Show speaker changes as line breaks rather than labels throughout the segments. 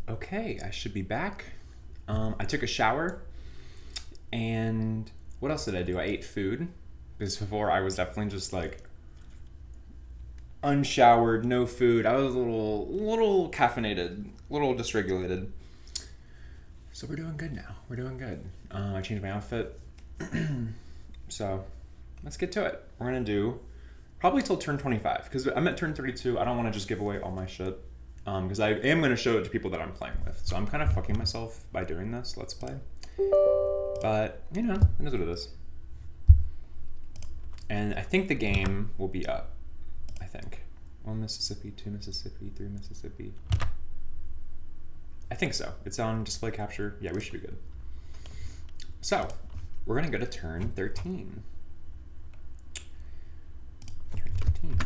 Okay, I should be back. I took a shower, and what else did I do? I ate food, because before I was definitely just like unshowered, no food. I was a little caffeinated, a little dysregulated. So we're doing good now. We're doing good. I changed my outfit, so let's get to it. We're gonna do probably till turn 25, because I'm at turn 32. I don't want to just give away all my shit. Because I am going to show it to people that I'm playing with. So I'm kind of fucking myself by doing this Let's Play. But, you know, it is what it is. And I think the game will be up. I think. 1 Mississippi, 2 Mississippi, 3 Mississippi. I think so. It's on display capture. Yeah, we should be good. So, we're going to go to turn 13. Turn 13.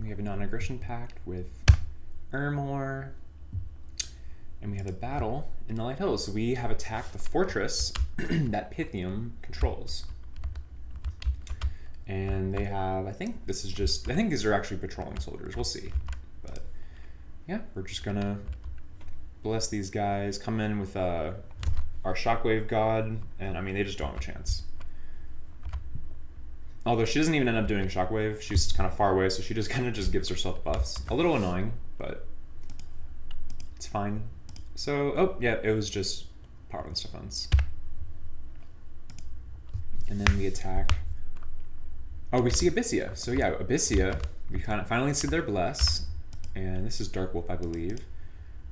We have a non-aggression pact with Ermor, and we have a battle in the Light Hills. So we have attacked the fortress that Pythium controls. And they have, I think these are actually patrolling soldiers. We'll see. But yeah, we're just gonna bless these guys, come in with our Shockwave God, and I mean, they just don't have a chance. Although she doesn't even end up doing Shockwave, she's kind of far away, so she just kind of just gives herself buffs. A little annoying, but it's fine. So, oh yeah, it was just powerless defense. And then we attack. Oh, we see Abyssia. So yeah, Abyssia, we kind of finally see their bless, and this is Dark Wolf, I believe.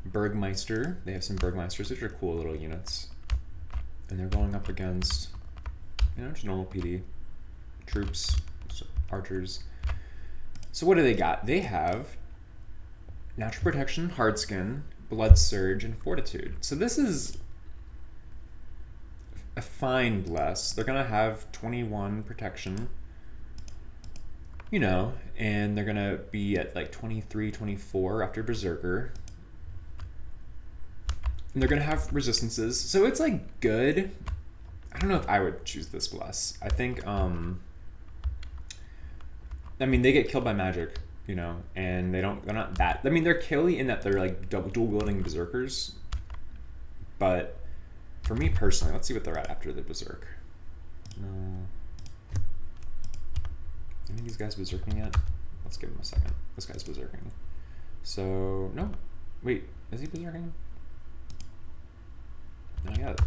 Burgmeister, they have some Burgmeisters, which are cool little units, and they're going up against, you know, just normal PD. Troops, archers. So what do they got? They have natural protection, hard skin, blood surge, and fortitude. So this is a fine bless. They're gonna have 21 protection, you know, and they're gonna be at like 23, 24 after Berserker. And they're gonna have resistances. So it's like good. I don't know if I would choose this bless. I think I mean, they get killed by magic, you know, and they're not that, I mean, they're killy in that they're like dual wielding berserkers, but for me personally, let's see what they're at after the berserk. Any of these guys berserking yet? Let's give him a second. This guy's berserking. So, no, wait, is he berserking? Not yet.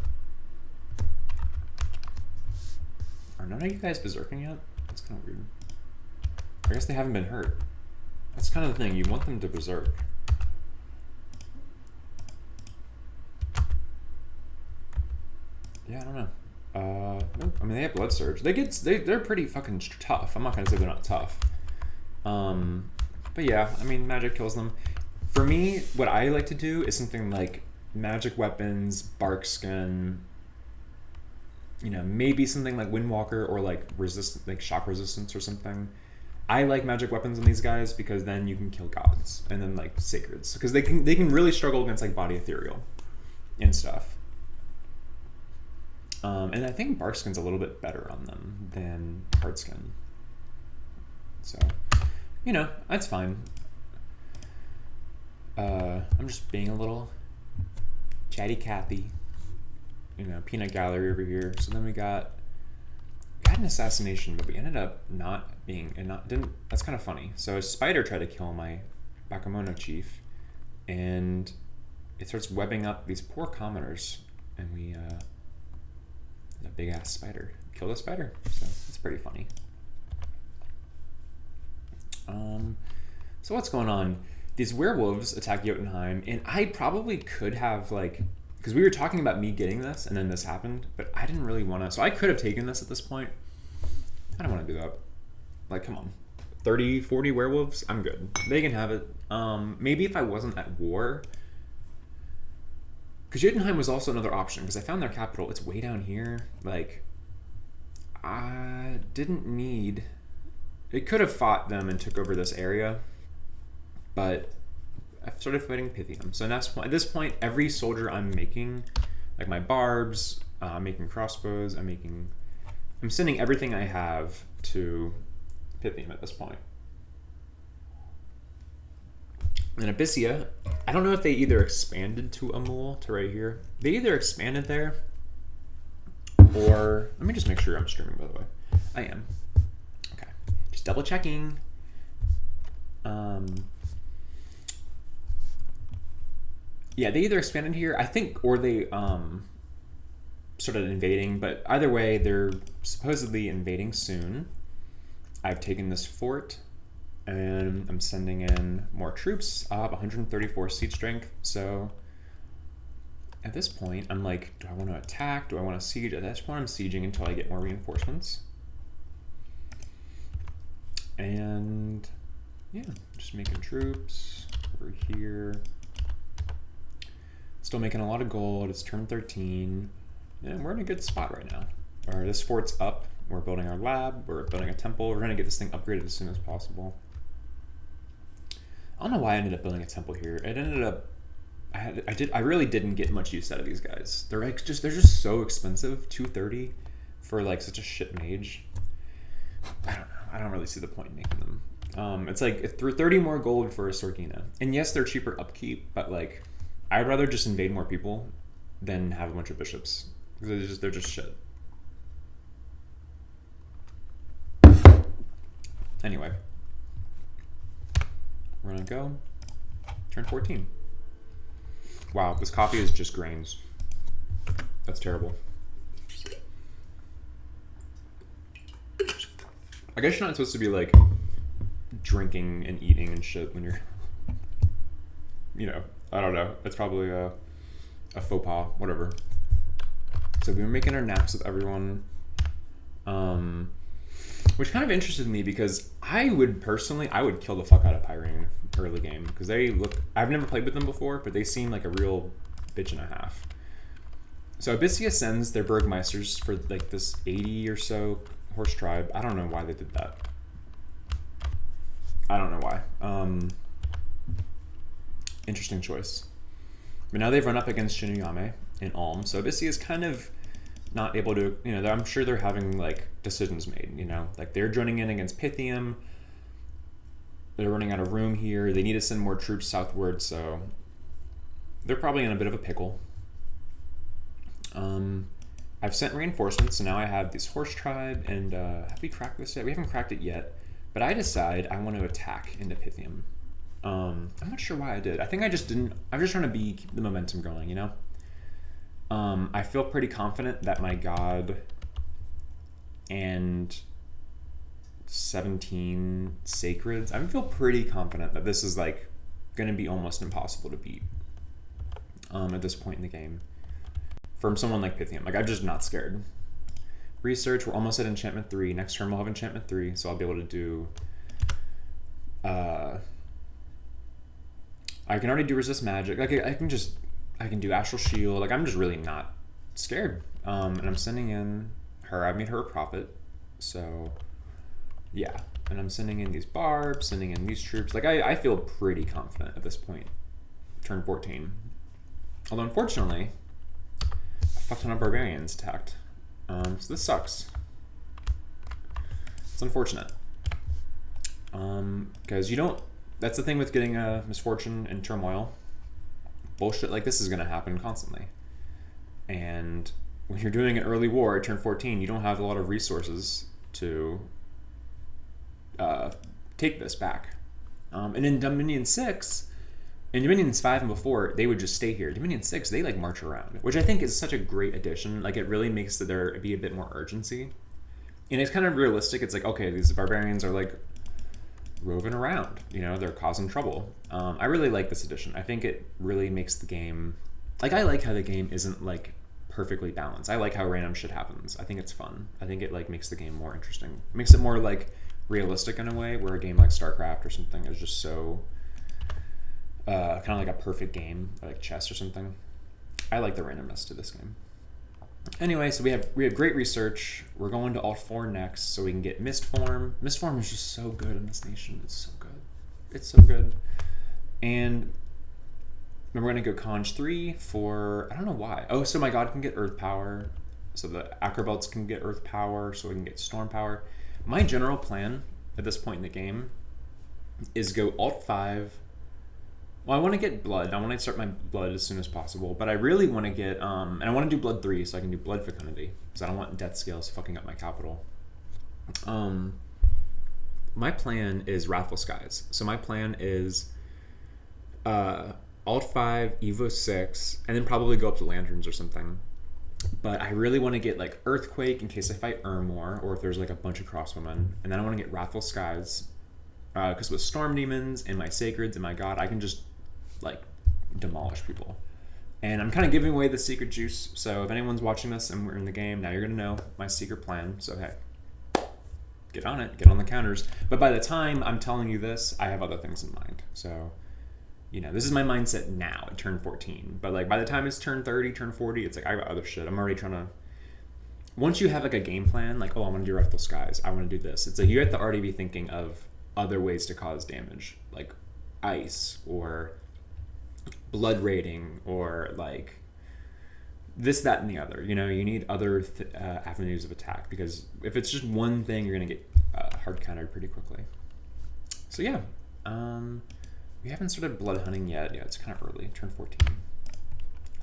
Are none of you guys berserking yet? That's kind of weird. I guess they haven't been hurt. That's kind of the thing. You want them to berserk. Yeah, I don't know. Nope. I mean, they have blood surge. They're pretty fucking tough. I'm not gonna say they're not tough. But yeah, I mean, magic kills them. For me, what I like to do is something like magic weapons, bark skin. You know, maybe something like Windwalker or like shock resistance or something. I like magic weapons on these guys because then you can kill gods and then like sacreds, because they can really struggle against like body ethereal and stuff. And I think bark skin's a little bit better on them than hard skin. So, you know, that's fine. I'm just being a little chatty Cathy. You know, peanut gallery over here. So then we got an assassination, but we ended up not being, that's kind of funny. So a spider tried to kill my Bakemono chief, and it starts webbing up these poor commoners, and we, a big ass spider killed a spider. So it's pretty funny. So what's going on? These werewolves attack Jotunheim, and I probably could have like, because we were talking about me getting this, and then this happened, but I didn't really want to. So I could have taken this at this point. I don't want to do that. Like, come on. 30, 40 werewolves? I'm good. They can have it. Maybe if I wasn't at war. Because Jotunheim was also another option, because I found their capital. It's way down here. Like, I didn't need... It could have fought them and took over this area, but I started fighting Pythium. So at this point, every soldier I'm making, like my barbs, I'm making crossbows. I'm sending everything I have to Pythium at this point. And Abyssia, I don't know if they either expanded to Amul, to right here. They either expanded there, or let me just make sure I'm streaming, by the way. I am. Okay, just double checking. Yeah, they either expanded here, I think, or they started invading. But either way, they're supposedly invading soon. I've taken this fort, and I'm sending in more troops. I have 134 siege strength, so at this point, I'm like, do I want to attack? Do I want to siege? At this point, I'm sieging until I get more reinforcements. And yeah, just making troops over here. Still making a lot of gold. It's turn 13. And we're in a good spot right now. This fort's up. We're building our lab. We're building a temple. We're going to get this thing upgraded as soon as possible. I don't know why I ended up building a temple here. It ended up, I really didn't get much use out of these guys. They're just so expensive. 230 for like such a shit mage. I don't know. I don't really see the point in making them. It's like 30 more gold for a Sorgina. And yes, they're cheaper upkeep, but like, I'd rather just invade more people than have a bunch of bishops. Because they're just shit. Anyway. We're gonna go. Turn 14. Wow, this coffee is just grains. That's terrible. I guess you're not supposed to be like drinking and eating and shit when you're, you know, I don't know. It's probably a faux pas, whatever. So we were making our naps with everyone, which kind of interested me because I would kill the fuck out of Pyrene early game because I've never played with them before, but they seem like a real bitch and a half. So Abyssia sends their Burgmeisters for like this 80 or so horse tribe. I don't know why they did that. I don't know why. Interesting choice. But now they've run up against Shinuyame in Ulm, so Abyssia is kind of not able to, you know, I'm sure they're having like decisions made, you know, like they're joining in against Pythium. They're running out of room here. They need to send more troops southward, so they're probably in a bit of a pickle. I've sent reinforcements, so now I have this horse tribe, and have we cracked this yet? We haven't cracked it yet, but I decide I want to attack into Pythium. I'm not sure why I did. I think I just didn't. I'm just trying to keep the momentum going, you know? I feel pretty confident that my god and 17 sacreds, I feel pretty confident that this is like going to be almost impossible to beat at this point in the game from someone like Pythium. Like, I'm just not scared. Research, we're almost at enchantment 3. Next turn we'll have enchantment 3, so I'll be able to do I can already do resist magic. Like, I can do astral shield. Like, I'm just really not scared. And I'm sending in her. I've made her a prophet, so yeah. And I'm sending in these barbs, sending in these troops. Like, I feel pretty confident at this point. Turn 14. Although, unfortunately, a fuck ton of barbarians attacked. So this sucks. It's unfortunate. Because you don't... That's the thing with getting a misfortune and turmoil. Bullshit like this is going to happen constantly. And when you're doing an early war at turn 14, you don't have a lot of resources to take this back. And in Dominion 6, in Dominions 5 and before, they would just stay here. Dominion 6, they like march around, which I think is such a great addition. Like, it really makes there be a bit more urgency. And it's kind of realistic. It's like, okay, these barbarians are like roving around, you know, they're causing trouble. I really like this edition. I think it really makes the game, like, I like how the game isn't like perfectly balanced. I like how random shit happens. I think it's fun. I think it like makes the game more interesting. It makes it more like realistic in a way, where a game like StarCraft or something is just so kind of like a perfect game, like chess or something. I like the randomness to this game. Anyway, so we have great research. We're going to Alt 4 next, so we can get Mist Form. Mist Form is just so good in this nation. It's so good. It's so good. And then we're going to go Conj 3 for... I don't know why. Oh, so my god can get Earth Power. so the acrobelts can get earth power, so we can get storm power. My general plan at this point in the game is go alt 5. Well, I want to get blood. I want to start my blood as soon as possible, but I really want to get and I want to do blood 3 so I can do blood fecundity because I don't want death scales fucking up my capital. My plan is Wrathful Skies. So my plan is alt 5, evo 6, and then probably go up to lanterns or something. But I really want to get like Earthquake in case I fight Ermor, or if there's like a bunch of crosswomen. And then I want to get Wrathful Skies because with Storm Demons and my Sacreds and my God, I can just like demolish people. And I'm kind of giving away the secret juice. So if anyone's watching this and we're in the game, now you're going to know my secret plan. So hey, get on it, get on the counters. But by the time I'm telling you this, I have other things in mind. So, you know, this is my mindset now at turn 14. But like by the time it's turn 30, turn 40, it's like I got other shit. I'm already trying to... Once you have like a game plan, like, oh, I want to do Wrathful Skies, I want to do this. It's like you have to already be thinking of other ways to cause damage, like ice or blood rating or like this, that, and the other. You know, you need other avenues of attack because if it's just one thing, you're going to get hard countered pretty quickly. So yeah, we haven't started blood hunting yet. Yeah, it's kind of early, turn 14.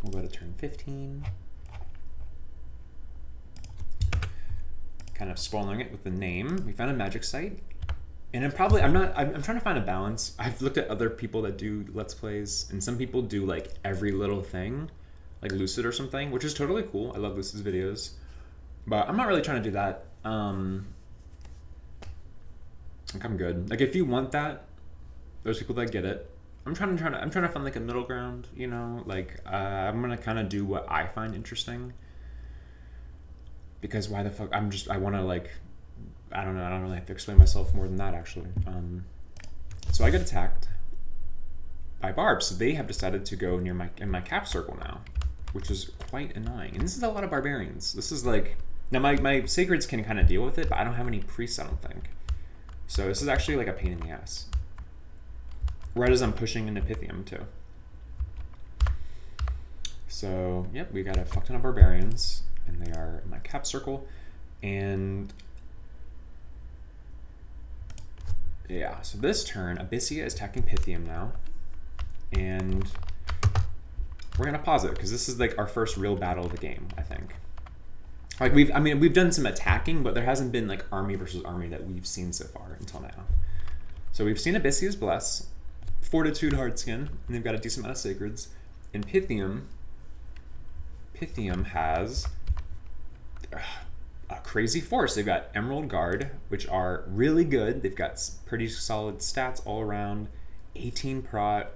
We'll go to turn 15. Kind of spoiling it with the name. We found a magic site. And I'm trying to find a balance. I've looked at other people that do Let's Plays, and some people do like every little thing, like Lucid or something, which is totally cool. I love Lucid's videos. But I'm not really trying to do that. Like I'm good. Like if you want that, there's people that get it. I'm trying to find like a middle ground, you know? Like I'm gonna kind of do what I find interesting. Because why the fuck, I want to like, I don't know, I don't really have to explain myself more than that actually. So I get attacked by barbs. So they have decided to go near in my cap circle now, which is quite annoying. And this is a lot of barbarians. This is like, now my sacreds can kind of deal with it, but I don't have any priests, I don't think. So this is actually like a pain in the ass. Right as I'm pushing into Pythium too. So, yep, we got a fuck ton of barbarians, and they are in my cap circle. And yeah, so this turn, Abyssia is attacking Pythium now. And we're gonna pause it, because this is like our first real battle of the game, I think. Like we've done some attacking, but there hasn't been like army versus army that we've seen so far until now. So we've seen Abyssia's Bless, Fortitude, Hardskin, and they've got a decent amount of Sacreds. And Pythium has a crazy force. They've got Emerald Guard, which are really good. They've got pretty solid stats all around, 18 prot.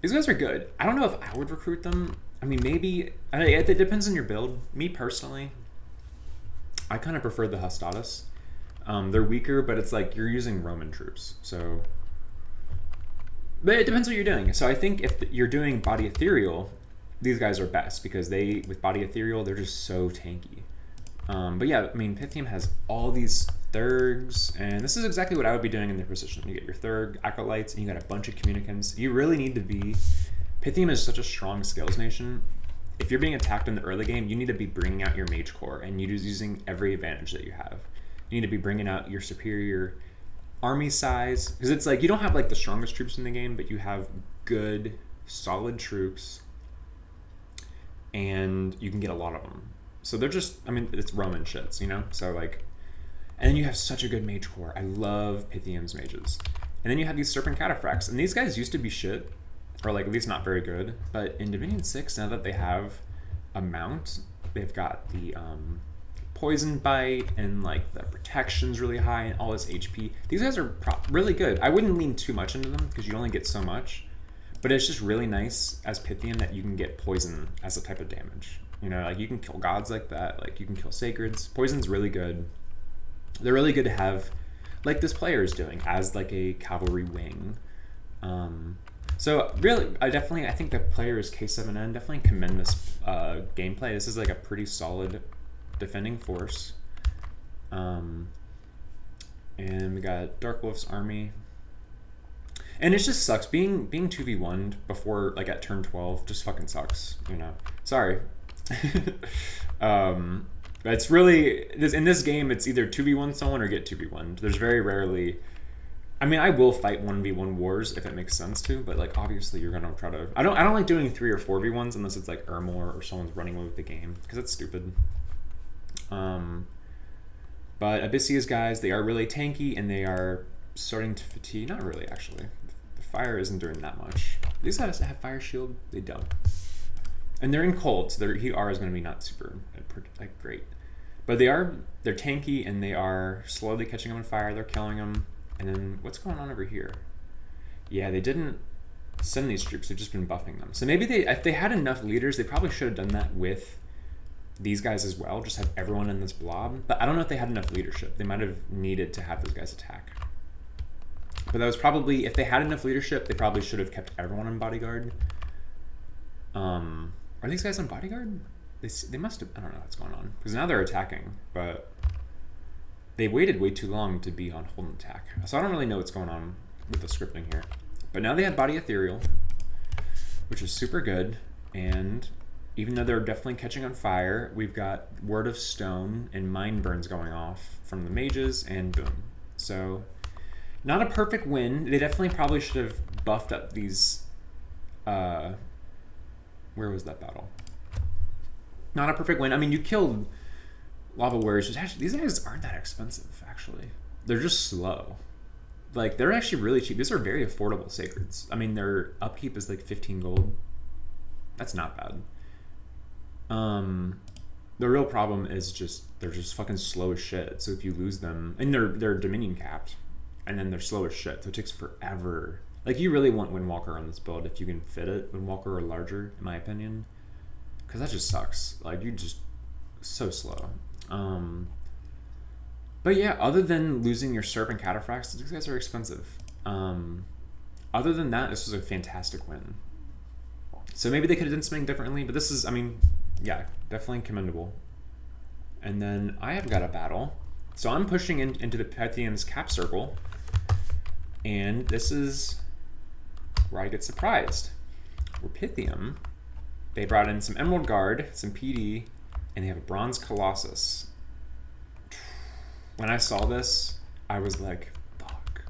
These guys are good. I don't know if I would recruit them. I mean, maybe, it depends on your build. Me personally, I kind of prefer the Hustatus. They're weaker, but it's like you're using Roman troops, so. But it depends what you're doing. So I think if you're doing Body Ethereal, these guys are best because with Body Ethereal, they're just so tanky. But yeah, I mean, Pythium has all these Thurgs, and this is exactly what I would be doing in their position. You get your Thurg, Acolytes, and you got a bunch of Communicants. You really need to be... Pythium is such a strong skills nation. If you're being attacked in the early game, you need to be bringing out your Mage Core, and you're just using every advantage that you have. You need to be bringing out your superior army size, because it's like you don't have like the strongest troops in the game, but you have good, solid troops, and you can get a lot of them. So they're just, I mean, it's Roman shits, you know? So like, and then you have such a good Mage Core. I love Pythium's mages. And then you have these Serpent Cataphracts, and these guys used to be shit, or like at least not very good, but in Dominion 6, now that they have a mount, they've got the poison bite, and like the protection's really high, and all this HP. These guys are really good. I wouldn't lean too much into them, because you only get so much, but it's just really nice as Pythium that you can get poison as a type of damage. You know, like you can kill gods like that, like you can kill Sacreds. Poison's really good. They're really good to have, like this player is doing, as like a cavalry wing. So really, I think the player is K7N. Definitely commend this gameplay. This is like a pretty solid defending force. And we got Dark Wolf's army. And it just sucks. Being 2v1'd before, like at turn 12 just fucking sucks, you know. Sorry. It's really in this game. It's either 2v1 someone or get 2v1. There's very rarely. I mean, I will fight 1v1 wars if it makes sense to, but like obviously you're gonna try to. I don't like doing 3 or 4v1s unless it's like Ermor or someone's running away with the game because it's stupid. But Abyssea's guys, they are really tanky and they are starting to fatigue. Not really, actually. The fire isn't doing that much. These guys have fire shield. They don't. And they're in cold, so their heat R is going to be not super like great. But they're tanky and they are slowly catching them on fire. They're killing them. And then what's going on over here? Yeah, they didn't send these troops. They've just been buffing them. So maybe if they had enough leaders, they probably should have done that with these guys as well. Just have everyone in this blob. But I don't know if they had enough leadership. They might have needed to have those guys attack. But that was probably, if they had enough leadership, they probably should have kept everyone on bodyguard. Are these guys on bodyguard? They must have, I don't know what's going on. Because now they're attacking, but they waited way too long to be on hold and attack. So I don't really know what's going on with the scripting here. But now they have body ethereal, which is super good. And even though they're definitely catching on fire, we've got Word of Stone and Mind Burns going off from the mages, and boom. So, not a perfect win. They definitely probably should have buffed up these... where was that battle? Not a perfect win. I mean, you killed Lava Warriors, which actually, these guys aren't that expensive, actually. They're just slow. Like, they're actually really cheap. These are very affordable Sacreds. I mean, their upkeep is like 15 gold. That's not bad. The real problem is just they're just fucking slow as shit. So if you lose them, and they're Dominion capped, and then they're slow as shit, so it takes forever. Like, you really want Windwalker on this build if you can fit it, Windwalker or larger, in my opinion, because that just sucks. Like, you just so slow. But yeah, other than losing your Serp and Cataphracts, these guys are expensive. Other than that, this was a fantastic win. So maybe they could have done something differently, but this is, I mean, yeah, definitely commendable. And then I have got a battle. So I'm pushing into the Pythium's cap circle, and this is where I get surprised. We're Pythium. They brought in some Emerald Guard, some PD, and they have a Bronze Colossus. When I saw this, I was like, fuck.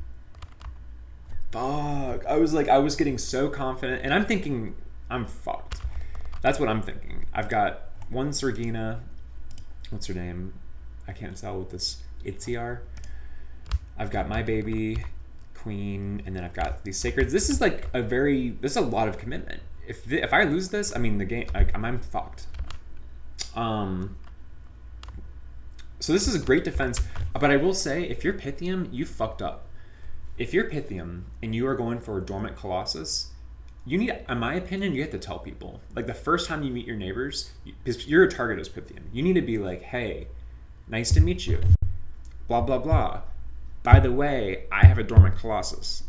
I was getting so confident, and I'm thinking, I'm fucked. That's what I'm thinking. I've got one Sergina, what's her name? I can't tell with this Itziar. I've got my baby, Queen, and then I've got these Sacreds. This is like this is a lot of commitment. If I lose this, I mean, the game, like, I'm fucked. So this is a great defense, but I will say, if you're Pythium, you fucked up. If you're Pythium and you are going for a Dormant Colossus, you need, in my opinion, you have to tell people. Like, the first time you meet your neighbors, because your target is Pythium, you need to be like, hey, nice to meet you. Blah, blah, blah. By the way, I have a Dormant Colossus.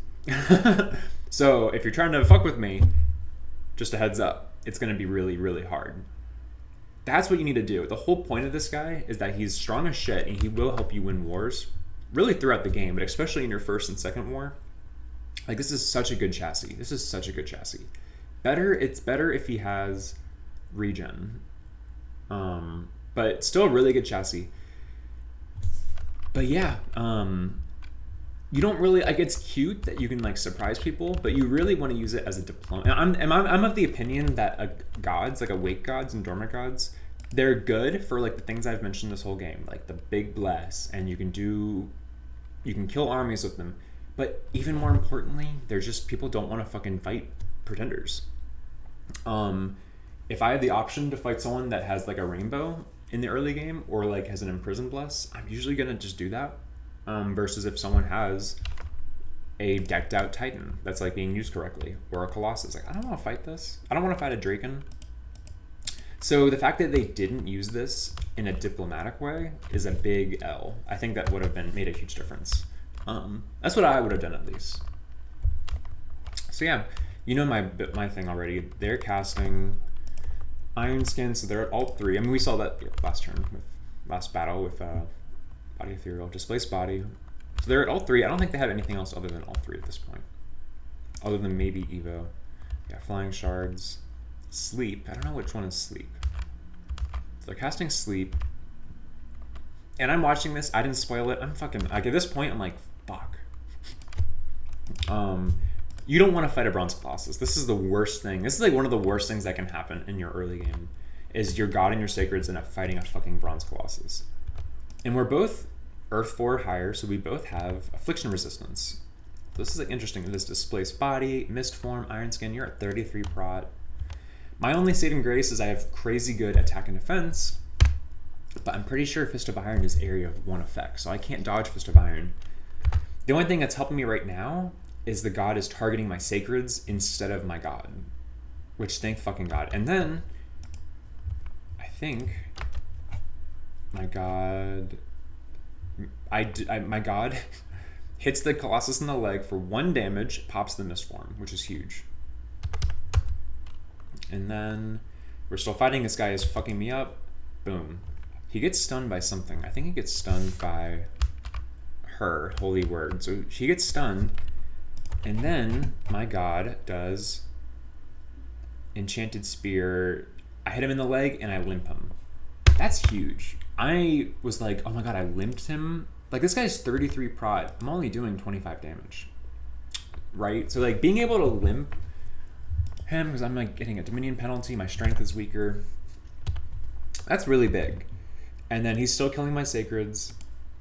So if you're trying to fuck with me, just a heads up, it's going to be really, really hard. That's what you need to do. The whole point of this guy is that he's strong as shit and he will help you win wars, really throughout the game, but especially in your first and second war. Like, this is such a good chassis. This is such a good chassis. It's better if he has regen. But still a really good chassis. But yeah, you don't really, like, it's cute that you can, like, surprise people, but you really want to use it as a diplomat. I'm of the opinion that gods, like awake gods and dormant gods, they're good for, like, the things I've mentioned this whole game, like the big bless, and you can kill armies with them. But even more importantly, there's just, people don't want to fucking fight pretenders. If I have the option to fight someone that has, like, a rainbow in the early game, or, like, has an imprisoned bless, I'm usually gonna just do that. Versus if someone has a decked out Titan that's, like, being used correctly, or a Colossus. Like, I don't want to fight this. I don't want to fight a Draken. So the fact that they didn't use this in a diplomatic way is a big L. I think that would have made a huge difference. That's what I would have done, at least. So yeah, you know my thing already. They're casting Iron Skin, so they're at alt 3. I mean, we saw that last battle with Body Ethereal, Displaced Body. So they're at alt 3. I don't think they have anything else other than alt 3 at this point. Other than maybe Evo. Yeah, Flying Shards. Sleep. I don't know which one is Sleep. They're casting Sleep. And I'm watching this. I didn't spoil it. I'm fucking... Like, at this point, I'm like, fuck. You don't want to fight a Bronze Colossus. This is the worst thing. This is like one of the worst things that can happen in your early game. Is your God and your Sacreds end up fighting a fucking Bronze Colossus. And we're both Earth 4 or higher, so we both have Affliction Resistance. So this is like interesting. This Displaced Body, Mist Form, Iron Skin. You're at 33 prot. My only saving grace is I have crazy good attack and defense, but I'm pretty sure Fist of Iron is area of 1 effect, so I can't dodge Fist of Iron. The only thing that's helping me right now is the God is targeting my Sacreds instead of my God, which thank fucking God. And then I think my God, my God hits the Colossus in the leg for 1 damage, pops the Mist Form, which is huge. And then we're still fighting. This guy is fucking me up. Boom. He gets stunned by something. I think he gets stunned by her, Holy Word. So she gets stunned. And then my God does Enchanted Spear. I hit him in the leg and I limp him. That's huge. I was like, oh my God, I limped him. Like, this guy's 33 prot. I'm only doing 25 damage. Right? So, like, being able to limp him, because I'm, like, getting a Dominion penalty, my strength is weaker. That's really big. And then he's still killing my Sacreds.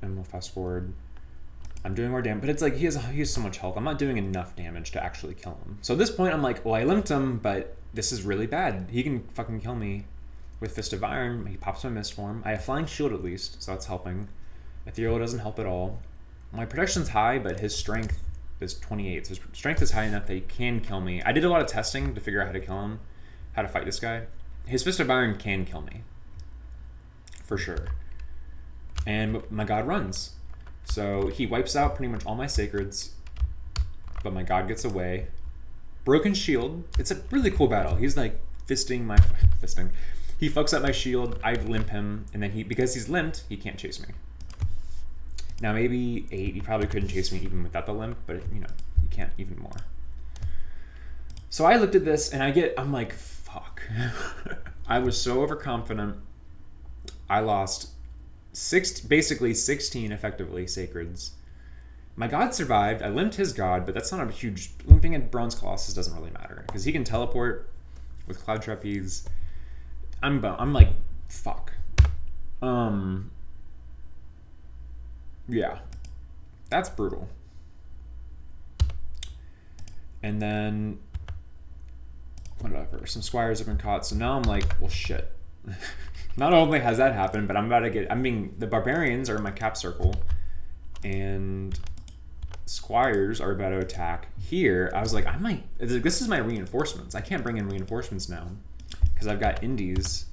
And we'll fast forward. I'm doing more damage. But it's like, he has so much health. I'm not doing enough damage to actually kill him. So at this point, I'm like, well, I limped him, but this is really bad. He can fucking kill me with Fist of Iron. He pops my Mist Form. I have Flying Shield at least, so that's helping. Ethereal doesn't help at all. My protection's high, but his strength is 28. So his strength is high enough that he can kill me. I did a lot of testing to figure out how to kill him, how to fight this guy. His Fist of Iron can kill me, for sure. And my God runs. So he wipes out pretty much all my Sacreds, but my God gets away. Broken Shield. It's a really cool battle. He's like fisting. He fucks up my shield. I limp him, and then because he's limped, he can't chase me. Now maybe 8, he probably couldn't chase me even without the limp, but you know, you can't even more. So I looked at this and I'm like, fuck. I was so overconfident. I lost basically 16 effectively Sacreds. My God survived. I limped his God, but that's not a huge... Limping at Bronze Colossus doesn't really matter, because he can teleport with Cloud Trapeze. I'm like, fuck. Yeah. That's brutal. And then... whatever. Some Squires have been caught, so now I'm like, well, shit. Not only has that happened, but the Barbarians are in my cap circle, and Squires are about to attack here. I was like, this is my reinforcements. I can't bring in reinforcements now because I've got Indies,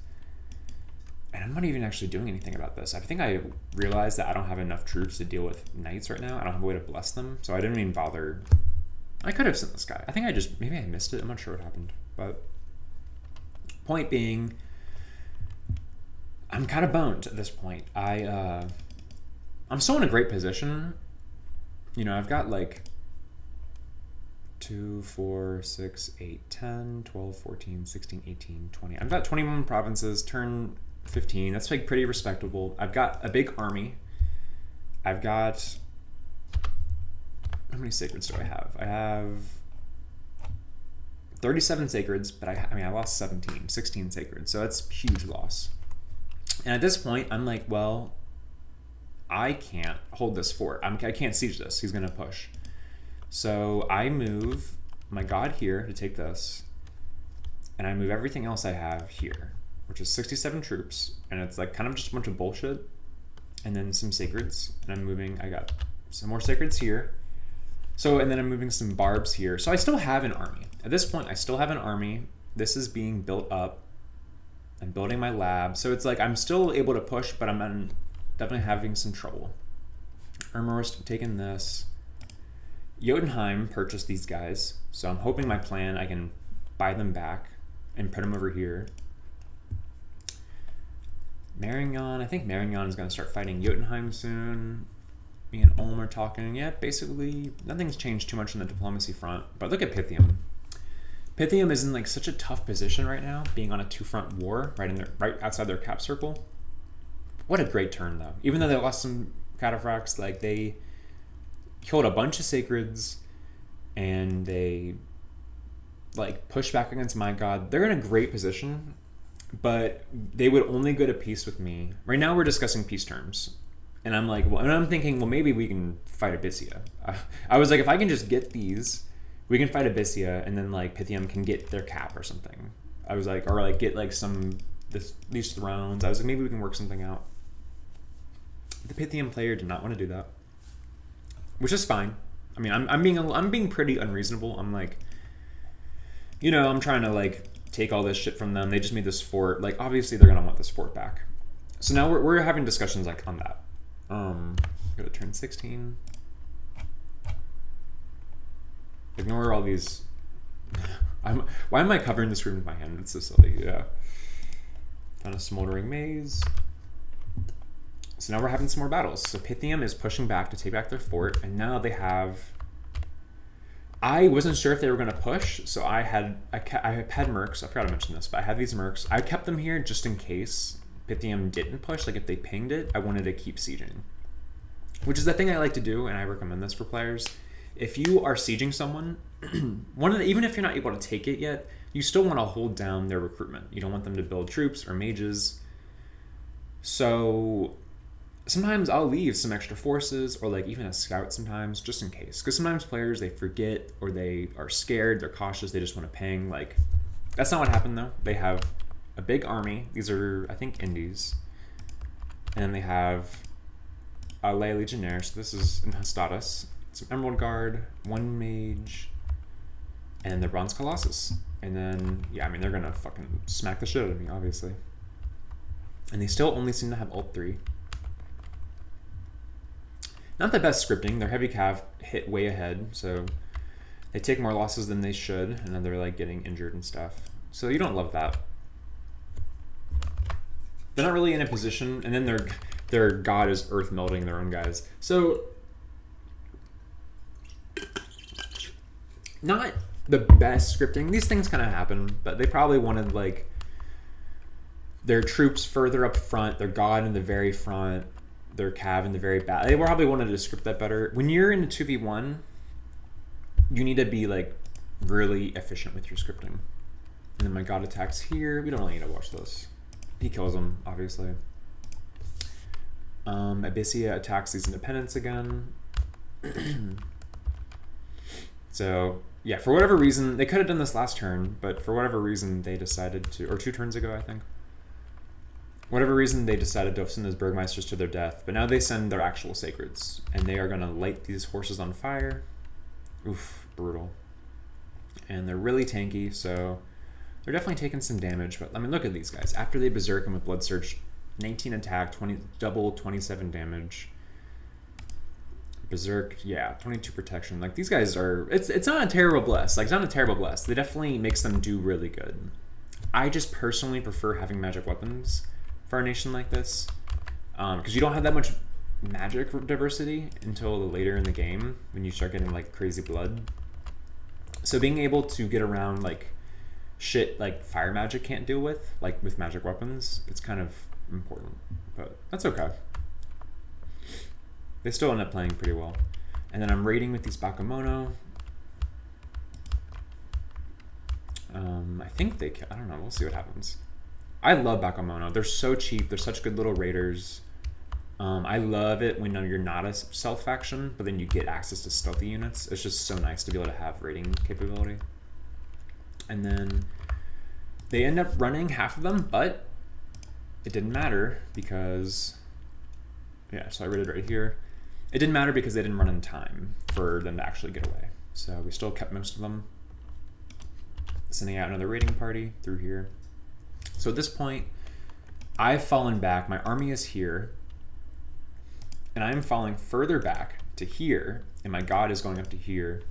and I'm not even actually doing anything about this. I think I realized that I don't have enough troops to deal with Knights right now. I don't have a way to bless them, so I didn't even bother. I could have sent this guy. I think maybe I missed it. I'm not sure what happened, but point being, I'm kind of boned at this point. I'm still in a great position. You know, I've got like 2, 4, 6, 8, 10, 12, 14, 16, 18, 20. I've got 21 provinces, turn 15. That's like pretty respectable. I've got a big army. I've got... how many Sacreds do I have? I have 37 Sacreds, but I lost 16 Sacreds, so that's a huge loss. And at this point, I'm like, well, I can't hold this fort. I can't siege this. He's going to push. So I move my God here to take this, and I move everything else I have here, which is 67 troops, and it's like kind of just a bunch of bullshit, and then some Sacreds, and I got some more Sacreds here. So, and then I'm moving some barbs here. So I still have an army. At this point, I still have an army. This is being built up. I'm building my lab. So it's like I'm still able to push, but I'm definitely having some trouble. Ermorist taking this. Jotunheim purchased these guys. So I'm hoping my plan, I can buy them back and put them over here. Marignan, I think Marignan is going to start fighting Jotunheim soon. Me and Ulm are talking. Yeah, basically, nothing's changed too much on the diplomacy front. But look at Pythium. Pythium is in like such a tough position right now, being on a 2-front war right outside their cap circle. What a great turn though. Even though they lost some cataphracts, like they killed a bunch of sacreds and they like push back against my god. They're in a great position, but they would only go to peace with me. Right now we're discussing peace terms. And I'm like, well, and I'm thinking, well, maybe we can fight Abyssia. I was like, if I can just get these, we can fight Abyssia, and then like Pythium can get their cap or something. I was like, or like get like these thrones. I was like, maybe we can work something out. The Pythium player did not want to do that, which is fine. I mean, I'm being pretty unreasonable. I'm like, I'm trying to like take all this shit from them. They just made this fort. Like, obviously they're gonna want this fort back. So now we're having discussions like on that. Go to turn 16. Ignore all these. Why am I covering this room with my hand? It's so silly. Yeah. Found a smoldering maze. So now we're having some more battles. So Pythium is pushing back to take back their fort, and now they have. I wasn't sure if they were going to push, so I had mercs. I forgot to mention this, but I had these mercs. I kept them here just in case Pythium didn't push. Like if they pinged it, I wanted to keep sieging, which is the thing I like to do, and I recommend this for players. If you are sieging someone, even if you're not able to take it yet, you still want to hold down their recruitment. You don't want them to build troops or mages. So sometimes I'll leave some extra forces or like even a scout sometimes just in case. Because sometimes players, they forget or they are scared, they're cautious, they just want to ping. Like, that's not what happened though. They have a big army. These are, I think, Indies. And then they have a Lay Legionnaire. So this is in Hestatus. Some Emerald Guard, 1 Mage, and the Bronze Colossus. And then, yeah, I mean, they're going to fucking smack the shit out of me, obviously. And they still only seem to have ult 3. Not the best scripting. Their heavy cav hit way ahead, so they take more losses than they should, and then they're like getting injured and stuff. So you don't love that. They're not really in a position, and then their god is earth melting their own guys. So not the best scripting. These things kind of happen, but they probably wanted like their troops further up front, their god in the very front, their cav in the very back. They probably wanted to script that better. When you're in a 2v1, you need to be like really efficient with your scripting. And then my god attacks here. We don't really need to watch this. He kills them, obviously. Abyssia attacks these independents again. So yeah, for whatever reason, they could have done this last turn, but for whatever reason they decided to, or 2 turns ago, I think. Whatever reason they decided to send those Burgmeisters to their death, but now they send their actual Sacreds, and they are going to light these horses on fire. Oof, brutal. And they're really tanky, so they're definitely taking some damage, but I mean, look at these guys. After they berserk them with Blood Surge, 19 attack, 27 damage. Berserk, yeah, 22 protection. Like, these guys are, it's not a terrible bless. Like, it's not a terrible bless. They definitely makes them do really good. I just personally prefer having magic weapons for a nation like this, because you don't have that much magic diversity until later in the game when you start getting like crazy blood. So being able to get around like shit like fire magic can't deal with, like with magic weapons, it's kind of important, but that's okay. They still end up playing pretty well. And then I'm raiding with these Bakemono. I think they can, I don't know, we'll see what happens. I love Bakemono. They're so cheap. They're such good little raiders. I love it when you're not a stealth faction, but then you get access to stealthy units. It's just so nice to be able to have raiding capability. And then they end up running half of them, but it didn't matter because, yeah, so I raided right here. It didn't matter because they didn't run in time for them to actually get away. So we still kept most of them. Sending out another raiding party through here. So at this point, I've fallen back. My army is here. And I'm falling further back to here. And my god is going up to here.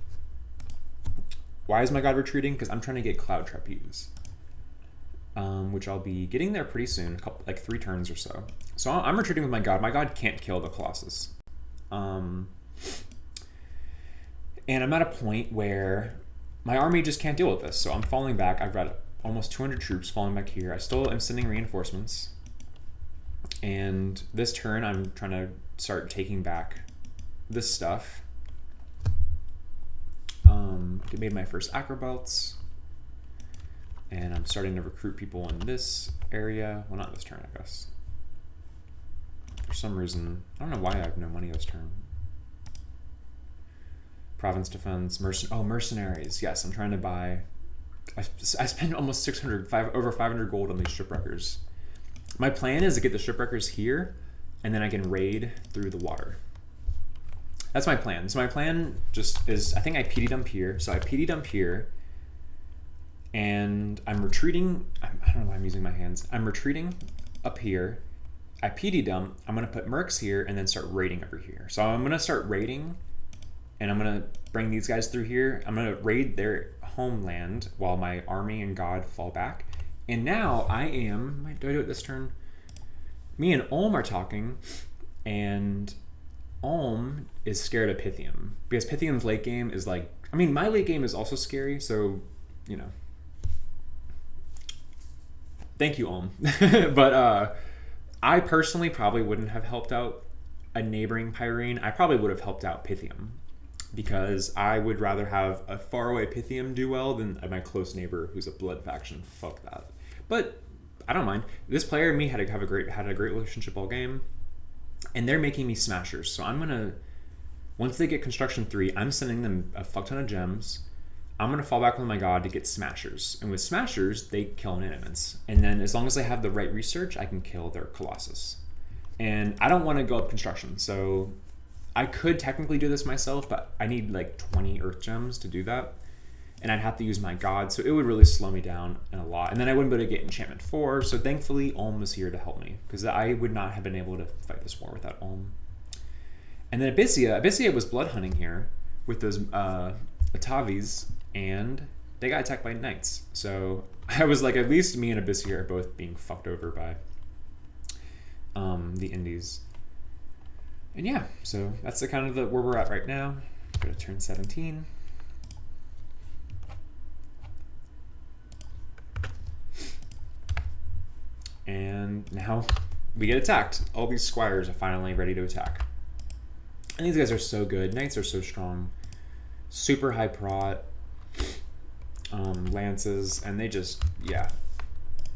Why is my god retreating? Because I'm trying to get Cloud Trapeze. Which I'll be getting there pretty soon. Like 3 turns or so. So I'm retreating with my god. My god can't kill the Colossus. And I'm at a point where my army just can't deal with this, so I'm falling back. I've got almost 200 troops falling back here. I still am sending reinforcements. And this turn, I'm trying to start taking back this stuff. I made my first acrobelts. And I'm starting to recruit people in this area. Well, not this turn, I guess. For some reason, I don't know why I have no money this turn. Province defense, mercenaries. Yes, I'm trying to buy. I spent almost over 500 gold on these shipwreckers. My plan is to get the shipwreckers here, and then I can raid through the water. That's my plan. So my plan just is, I think I PD dump here. So I PD dump here, and I'm retreating. I don't know why I'm using my hands. I'm retreating up here. I PD dump. I'm gonna put mercs here, and then start raiding over here. So I'm gonna start raiding, and I'm gonna bring these guys through here. I'm gonna raid their homeland while my army and god fall back. And now I am, do I do it this turn? Me and Ulm are talking, and Ulm is scared of Pythium because Pythium's late game is like, I mean, my late game is also scary, so, you know. Thank you, Ulm. But I personally probably wouldn't have helped out a neighboring Pyrene. I probably would have helped out Pythium because I would rather have a faraway Pythium do well than my close neighbor who's a blood faction. Fuck that. But I don't mind. This player and me had a great relationship all game, and they're making me smashers. So I'm gonna, once they get construction 3, I'm sending them a fuck ton of gems. I'm gonna fall back with my god to get smashers, and with smashers they kill inanimants. And then as long as I have the right research, I can kill their colossus. And I don't want to go up construction, so I could technically do this myself, but I need like 20 earth gems to do that. And I'd have to use my god, so it would really slow me down a lot. And then I wouldn't be able to get enchantment 4, so thankfully Ulm was here to help me, because I would not have been able to fight this war without Ulm. And then Abyssia was blood hunting here with those Atavis, and they got attacked by knights. So I was like, at least me and Abyssia are both being fucked over by the Indies. And yeah, so that's the kind of where we're at right now. Go to turn 17. And now we get attacked. All these squires are finally ready to attack. And these guys are so good. Knights are so strong. Super high prot. Lances. And they just, yeah.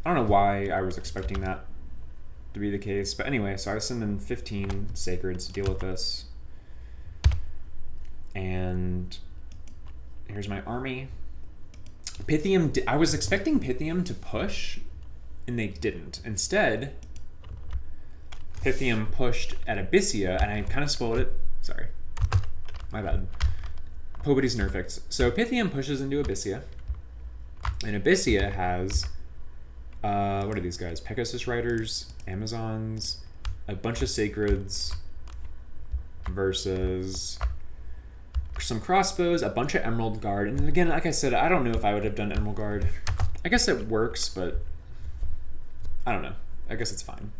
I don't know why I was expecting that to be the case. But anyway, so I was sending 15 sacreds to deal with this. And here's my army. Pythium, I was expecting Pythium to push, and they didn't. Instead, Pythium pushed at Abyssia, and I kind of spoiled it. Sorry. My bad. Nobody's nerfed. So Pythium pushes into Abyssia, and Abyssia has, what are these guys? Pegasus Riders, Amazons, a bunch of Sacreds, versus some crossbows, a bunch of Emerald Guard. And again, like I said, I don't know if I would have done Emerald Guard. I guess it works, but I don't know. I guess it's fine.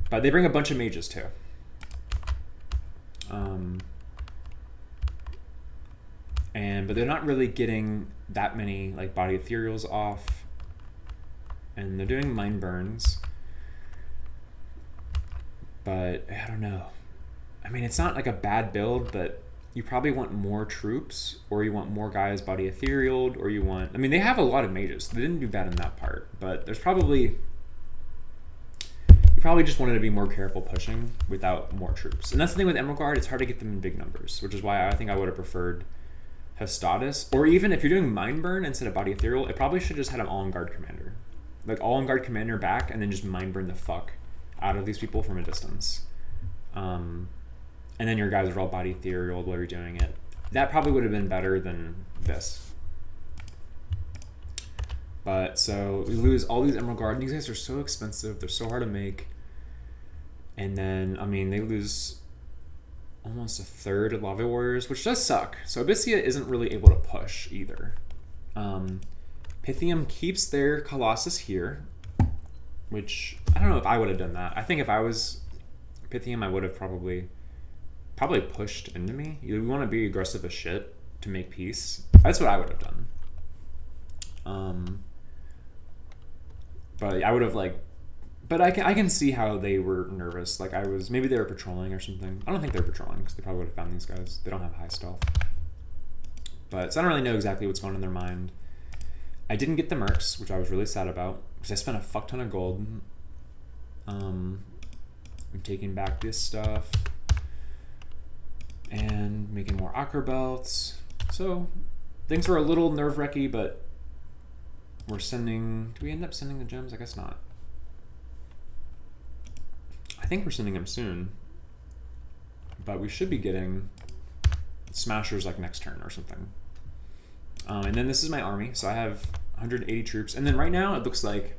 But they bring a bunch of mages too. But they're not really getting that many like body ethereals off. And they're doing mind burns. But I don't know. I mean, it's not like a bad build, but you probably want more troops, or you want more guys body etherealed, or you want, I mean, they have a lot of mages. They didn't do bad in that part, but there's probably, you probably just wanted to be more careful pushing without more troops. And that's the thing with Emerald Guard, it's hard to get them in big numbers, which is why I think I would have preferred Hestatus, or even if you're doing Mind Burn instead of Body Ethereal, it probably should just had an all-on-guard commander. Like all-on-guard commander back, and then just Mind Burn the fuck out of these people from a distance. And then your guys are all Body Ethereal while you're doing it. That probably would have been better than this. But so we lose all these Emerald Guard. These guys are so expensive. They're so hard to make. And then, I mean, they lose almost a third of Lava Warriors, which does suck. So Abyssia isn't really able to push either. Pythium keeps their Colossus here, which I don't know if I would have done that. I think if I was Pythium, I would have probably pushed into me. You want to be aggressive as shit, to make peace. That's what I would have done. But I would have like, but I can see how they were nervous. Like maybe they were patrolling or something. I don't think they're patrolling because they probably would have found these guys. They don't have high stealth. But so I don't really know exactly what's going on in their mind. I didn't get the mercs, which I was really sad about because I spent a fuck ton of gold. I'm taking back this stuff and making more Akra belts. So things were a little nerve-wracking, but we're sending... Do we end up sending the gems? I guess not. I think we're sending them soon. But we should be getting smashers like next turn or something. And then this is my army. So I have 180 troops. And then right now it looks like...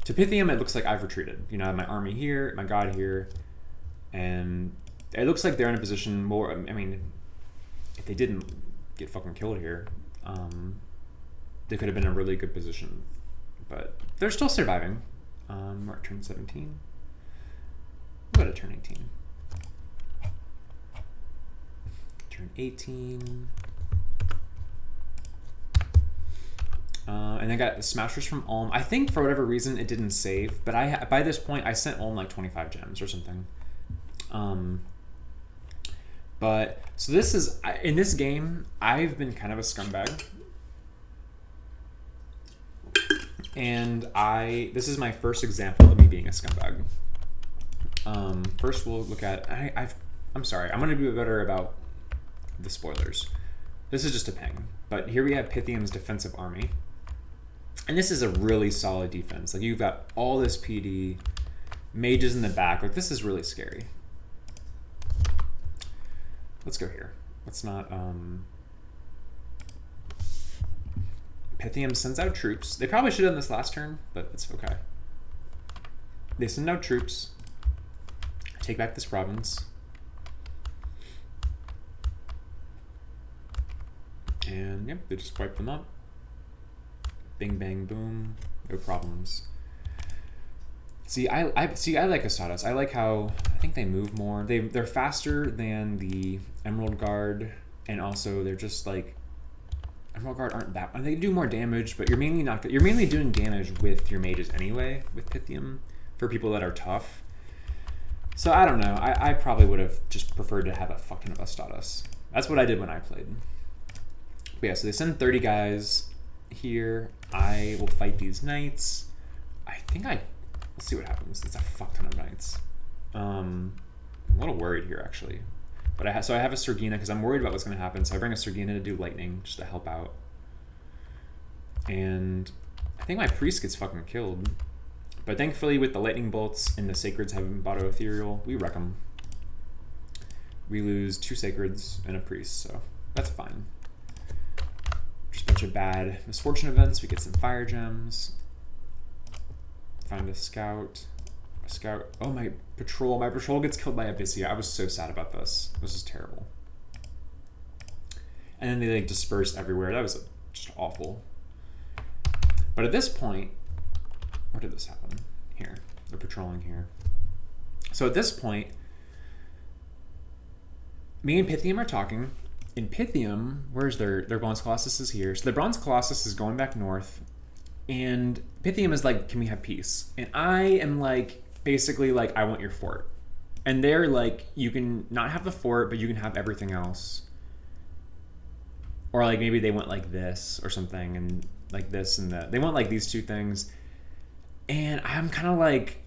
To Pythium, it looks like I've retreated. You know, I have my army here, my god here. And it looks like they're in a position more... I mean, if they didn't get fucking killed here... they could have been in a really good position, but they're still surviving. We're at turn 17. We'll go to turn 18. Turn 18. And I got the smashers from Ulm. I think for whatever reason it didn't save, but by this point I sent Ulm like 25 gems or something. But so this is in this game I've been kind of a scumbag. And this is my first example of me being a scumbag. First we'll look at, I'm sorry, I'm gonna be better about the spoilers. This is just a ping, but here we have Pythium's defensive army. And this is a really solid defense. Like you've got all this PD, mages in the back, like this is really scary. Let's go here. Let's not, Pythium sends out troops. They probably should have done this last turn, but it's okay. They send out troops. Take back this province. And yep, they just wipe them up. Bing, bang, boom. No problems. See, I like Astatus. I like how I think they move more. They're faster than the Emerald Guard, and also they're just like Emerald Guard aren't that. They do more damage, but you're mainly doing damage with your mages anyway with Pythium for people that are tough. So I don't know. I probably would have just preferred to have a fuck ton of Astatus. That's what I did when I played. But yeah, so they send 30 guys here. I will fight these knights. Let's see what happens. It's a fuck ton of knights. I'm a little worried here actually. But I have a Sergina because I'm worried about what's going to happen. So I bring a Sergina to do lightning just to help out. And I think my priest gets fucking killed. But thankfully with the lightning bolts and the sacreds having Botto Ethereal, we wreck them. We lose 2 sacreds and a priest, so that's fine. Just a bunch of bad misfortune events. We get some fire gems. Find a scout. Oh, my patrol. My patrol gets killed by Abyssia. I was so sad about this. This is terrible. And then they like disperse everywhere. That was just awful. But at this point, where did this happen? Here. They're patrolling here. So at this point, me and Pythium are talking. In Pythium, where's their Bronze Colossus is here. So the Bronze Colossus is going back north. And Pythium is like, can we have peace? And I am like, basically like, I want your fort. And they're like, you can not have the fort, but you can have everything else. Or like maybe they want like this or something, and like this and that. They want like these 2 things. And I'm kind of like,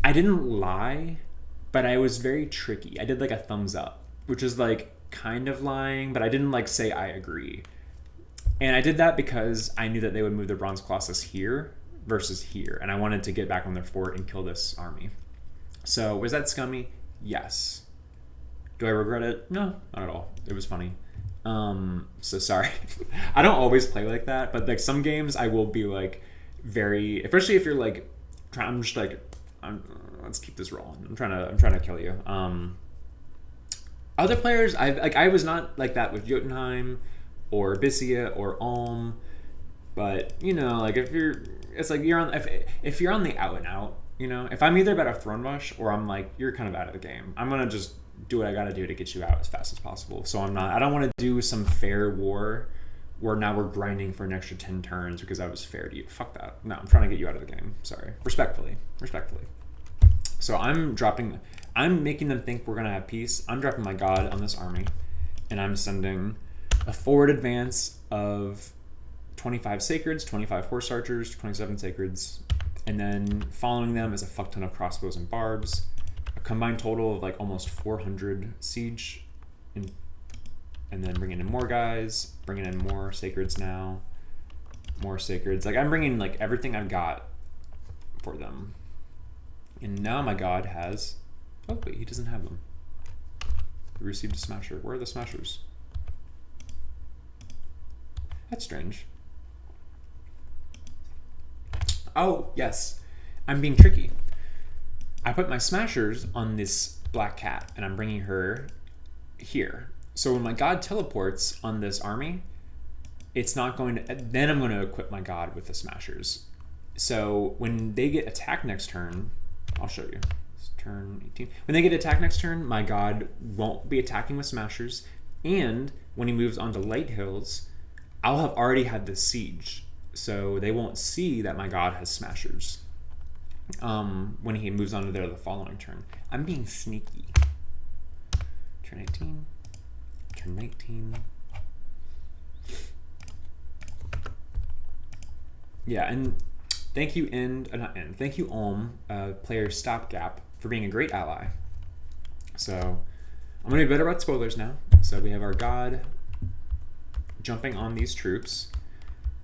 I didn't lie, but I was very tricky. I did like a thumbs up, which is like kind of lying, but I didn't like say I agree. And I did that because I knew that they would move their Bronze Colossus here versus here. And I wanted to get back on their fort and kill this army. So was that scummy? Yes. Do I regret it? No, not at all. It was funny. So sorry. I don't always play like that, but like some games I will be like very, especially if you're like, I'm just like, let's keep this rolling. I'm trying to kill you. Other players, I was not like that with Jotunheim or Abyssia or Ulm, but you know, like if you're on the out and out, you know, if I'm either about a throne rush or I'm like, you're kind of out of the game, I'm gonna just do what I gotta do to get you out as fast as possible. So I don't want to do some fair war where now we're grinding for an extra 10 turns because I was fair to you. Fuck that. No, I'm trying to get you out of the game. Sorry. Respectfully. So I'm making them think we're gonna have peace. I'm dropping my god on this army, and I'm sending a forward advance of 25 sacreds, 25 horse archers, 27 sacreds, and then following them is a fuck ton of crossbows and barbs. A combined total of like almost 400 siege, and then bringing in more guys, bringing in more sacreds now, more sacreds. Like I'm bringing like everything I've got for them. And now my god has, oh wait, he doesn't have them. We received a smasher. Where are the smashers? That's strange. Oh, yes. I'm being tricky. I put my smashers on this black cat, and I'm bringing her here. So when my god teleports on this army, it's not going to... Then I'm going to equip my god with the smashers. So when they get attacked next turn... I'll show you. It's turn 18. When they get attacked next turn, my god won't be attacking with smashers. And when he moves onto Light Hills, I'll have already had this siege. So they won't see that my god has smashers when he moves on to there the following turn. I'm being sneaky. Turn 18. Turn 19. Yeah, and thank you thank you player Stopgap, for being a great ally. So I'm gonna be better about spoilers now. So we have our god jumping on these troops.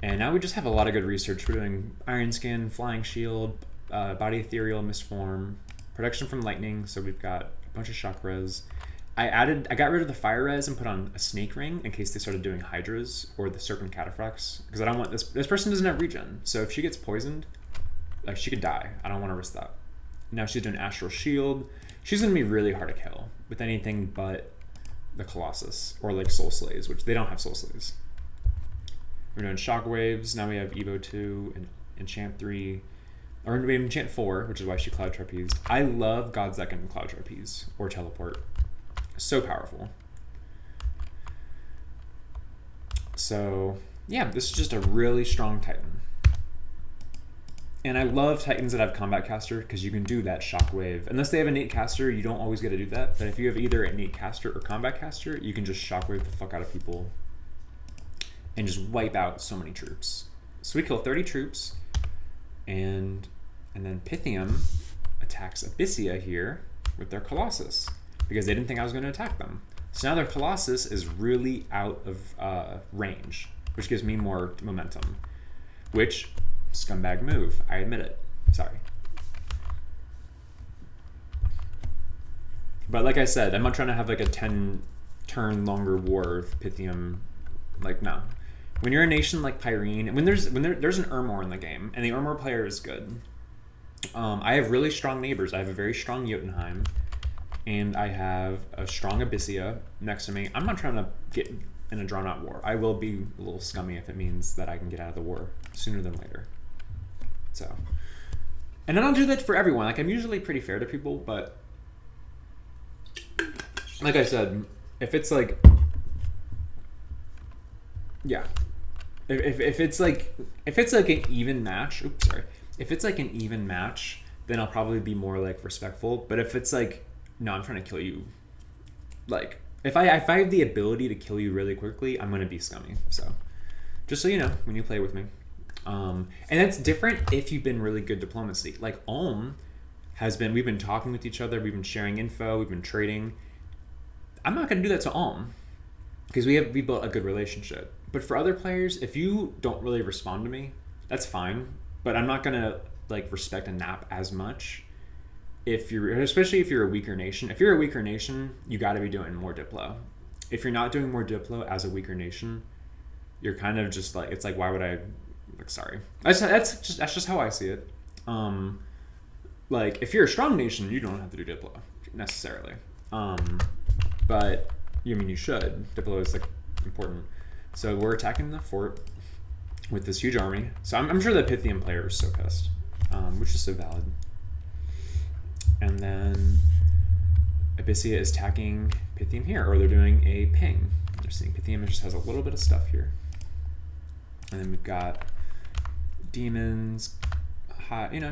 And now we just have a lot of good research. We're doing Iron Skin, Flying Shield, Body Ethereal, Mistform, Protection from Lightning, so we've got a bunch of shock res. I got rid of the fire res and put on a snake ring in case they started doing hydras or the serpent cataphracts, because I don't want this person doesn't have regen, so if she gets poisoned, like she could die. I don't want to risk that. Now she's doing astral shield. She's gonna be really hard to kill with anything but the Colossus or like soul slays, which they don't have soul slays. We're doing shockwaves. Now we have Evo 2 and enchant 3. Or we have enchant 4, which is why she cloud trapezed. I love God's Second and cloud trapeze or teleport. So powerful. So yeah, this is just a really strong Titan. And I love Titans that have combat caster because you can do that shockwave. Unless they have innate caster, you don't always get to do that. But if you have either innate caster or combat caster, you can just shockwave the fuck out of people and just wipe out so many troops. So we kill 30 troops, and then Pythium attacks Abyssia here with their Colossus because they didn't think I was going to attack them. So now their Colossus is really out of range, which gives me more momentum. Which, scumbag move, I admit it. Sorry. But like I said, I'm not trying to have like a 10 turn longer war with Pythium. Like, no. When you're a nation like Pyrene, when there's an Urmor in the game, and the Urmor player is good, I have really strong neighbors. I have a very strong Jotunheim, and I have a strong Abyssia next to me. I'm not trying to get in a drawn-out war. I will be a little scummy if it means that I can get out of the war sooner than later. So, and I don't do that for everyone. Like, I'm usually pretty fair to people, but like I said, if it's like, yeah. If it's like an even match, if it's like an even match, then I'll probably be more like respectful. But if it's like, no, I'm trying to kill you, like if I have the ability to kill you really quickly, I'm gonna be scummy. So just so you know, when you play with me, and that's different if you've been really good diplomacy. Like we've been talking with each other, we've been sharing info, we've been trading. I'm not gonna do that to because we built a good relationship. But for other players, if you don't really respond to me, that's fine. But I'm not gonna like respect a nap as much especially if you're a weaker nation. If you're a weaker nation, you got to be doing more diplo. If you're not doing more diplo as a weaker nation, you're kind of just like, it's like, why would I? Like, sorry, that's just how I see it. Like if you're a strong nation, you don't have to do diplo necessarily. But you should. Diplo is like important. So we're attacking the fort with this huge army. So I'm sure the Pythium player is so pissed, which is so valid. And then Abyssia is attacking Pythium here, or they're doing a ping. They're seeing Pythium just has a little bit of stuff here. And then we've got demons,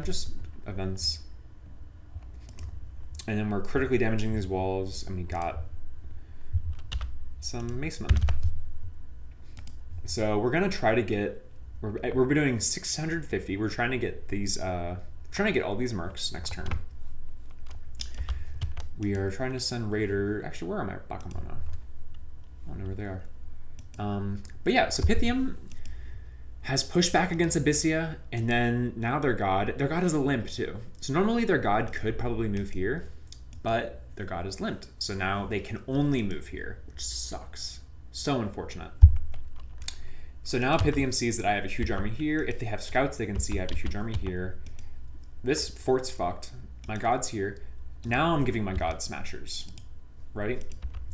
just events. And then we're critically damaging these walls, and we got some Macemen. So we're gonna try to get, we're doing 650. We're trying to get these, trying to get all these mercs next turn. We are trying to send Raider. Actually, where are my Bakamona? I don't know where they are. But yeah, so Pythium has pushed back against Abyssia, and then now their god is a limp too. So normally their god could probably move here, but their god is limped. So now they can only move here, which sucks. So unfortunate. So now Pythium sees that I have a huge army here. If they have scouts, they can see I have a huge army here. This fort's fucked. My god's here. Now I'm giving my god smashers, right?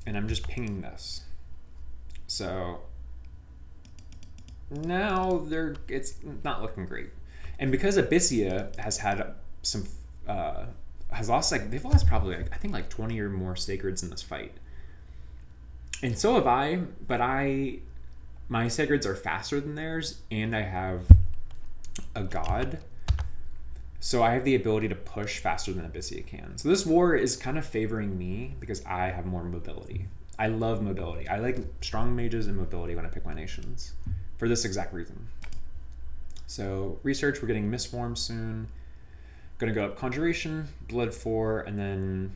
And I'm just pinging this. So now it's not looking great. And because Abyssia has had some, they've lost probably, I think like 20 or more sacreds in this fight. And so have I, but my sacreds are faster than theirs, and I have a god. So I have the ability to push faster than Abyssia can. So this war is kind of favoring me because I have more mobility. I love mobility. I like strong mages and mobility when I pick my nations for this exact reason. So research, we're getting Mistform soon. Gonna go up Conjuration, Blood 4, and then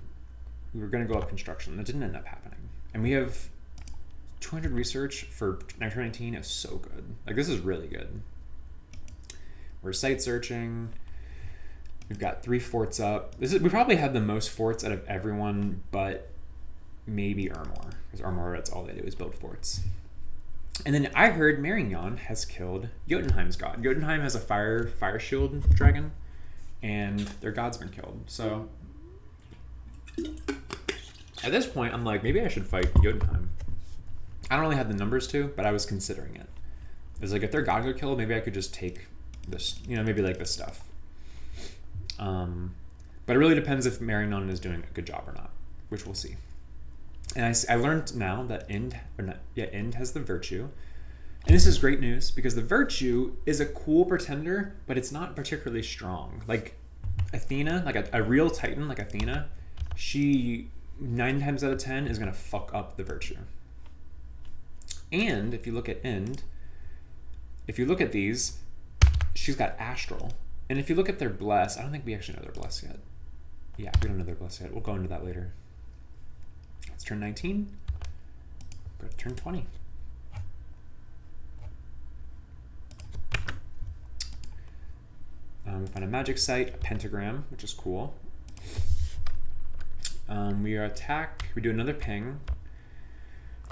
we were gonna go up Construction. That didn't end up happening. And we have 200 research for Nitro 19 is so good. Like, this is really good. We're site searching. We've got 3 forts up. We probably have the most forts out of everyone, but maybe Armor, because Armor, that's all they do is build forts. And then I heard Marignon has killed Jotunheim's god. Jotunheim has a fire shield dragon, and their god's been killed. So at this point, I'm like, maybe I should fight Jotunheim. I don't really have the numbers to, but I was considering it. It's like, if their god got killed, maybe I could just take this, maybe like this stuff. But it really depends if Marignon is doing a good job or not, which we'll see. And I learned now that Ind has the Virtue. And this is great news, because the Virtue is a cool pretender, but it's not particularly strong. Like Athena, like a real Titan like Athena, she 9 times out of 10 is going to fuck up the Virtue. And if you look at Ind, if you look at these, she's got Astral. And if you look at their Bless, I don't think we actually know their Bless yet. Yeah, we don't know their Bless yet. We'll go into that later. It's turn 19. Go to turn 20. We find a magic site, a pentagram, which is cool. We attack, we do another ping,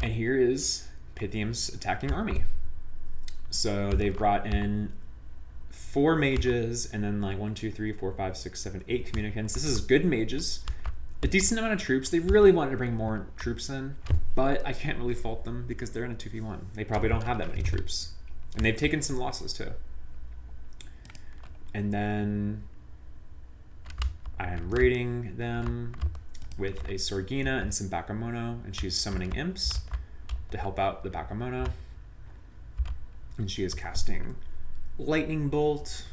and here is Pythium's attacking army. So they've brought in 4 mages, and then like 1, 2, 3, 4, 5, 6, 7, 8 communicants. This is good mages. A decent amount of troops. They really wanted to bring more troops in, but I can't really fault them because they're in a 2v1. They probably don't have that many troops. And they've taken some losses too. And then I'm raiding them with a Sorgina and some Bakemono, and she's summoning imps to help out the Bakemono. And she is casting Lightning Bolt,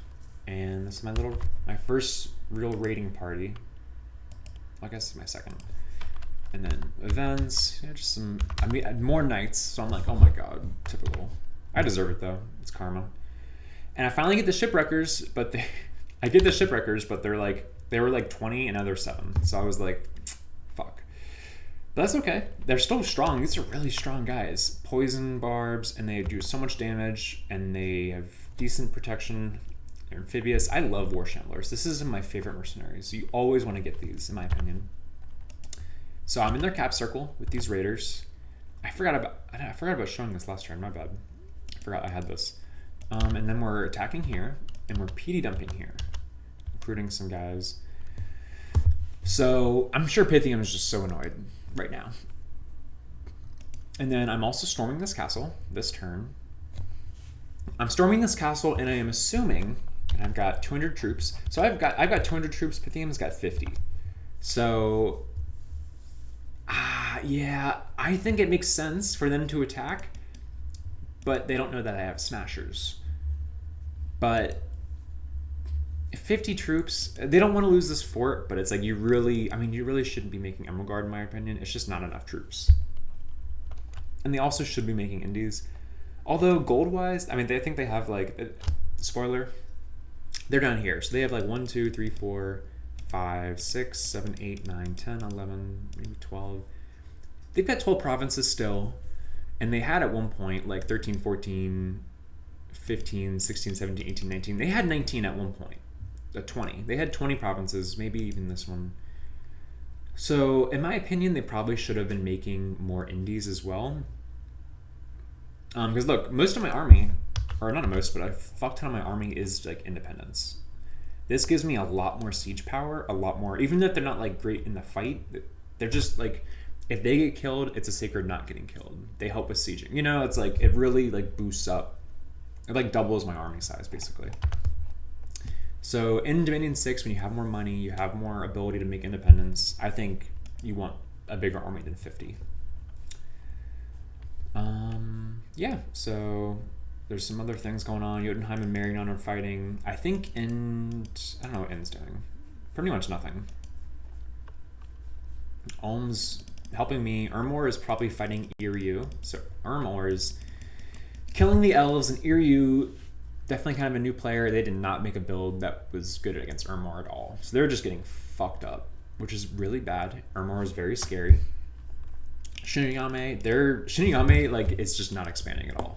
and this is my first real raiding party. I guess it's my second. And then events, just some, more knights, so I'm like, oh my god, typical. I deserve it though, it's karma. And I finally get the shipwreckers, but they were like 20 and now they're 7. So I was like, fuck. But that's okay. They're still strong. These are really strong guys. Poison barbs, and they do so much damage, and they have decent protection. They're amphibious. I love war shamblers. This is my favorite mercenaries. You always want to get these, in my opinion. So I'm in their cap circle with these raiders. I forgot about showing this last turn. My bad. I forgot I had this. And then we're attacking here, and we're PD dumping here, recruiting some guys. So I'm sure Pythium is just so annoyed right now. And then I'm also storming this castle this turn. I'm storming this castle, and I am assuming, and I've got 200 troops. So I've got 200 troops. Pythium's got 50. So Yeah, I think it makes sense for them to attack, but they don't know that I have smashers. But 50 troops, they don't want to lose this fort, but it's like you really shouldn't be making Emerald Guard in my opinion. It's just not enough troops. And they also should be making Indies. Although gold-wise, I mean, I think they have like, spoiler, they're down here. So they have like 1, 2, 3, 4, 5, 6, 7, 8, 9, 10, 11, maybe 12. They've got 12 provinces still. And they had at one point like 13, 14, 15, 16, 17, 18, 19. They had 19 at one point. 20. They had 20 provinces, maybe even this one. So in my opinion, they probably should have been making more Indies as well. Because look, most of my army, or not most, but a fuck ton of my army is like independence. This gives me a lot more siege power, a lot more, even if they're not like great in the fight, they're just like, if they get killed, it's a sacred not getting killed. They help with sieging. You know, it's like, it really like boosts up. It like doubles my army size basically. So in Dominion 6, when you have more money, you have more ability to make independence, I think you want a bigger army than 50. Yeah, so there's some other things going on. Jotunheim and Marion are fighting. I think I don't know what Ind's doing. Pretty much nothing. Ulm's helping me. Ermor is probably fighting Iryu. So Ermor is killing the elves, and Iryu, definitely kind of a new player. They did not make a build that was good against Ermor at all. So they're just getting fucked up, which is really bad. Ermor is very scary. Shinigami, like, it's just not expanding at all.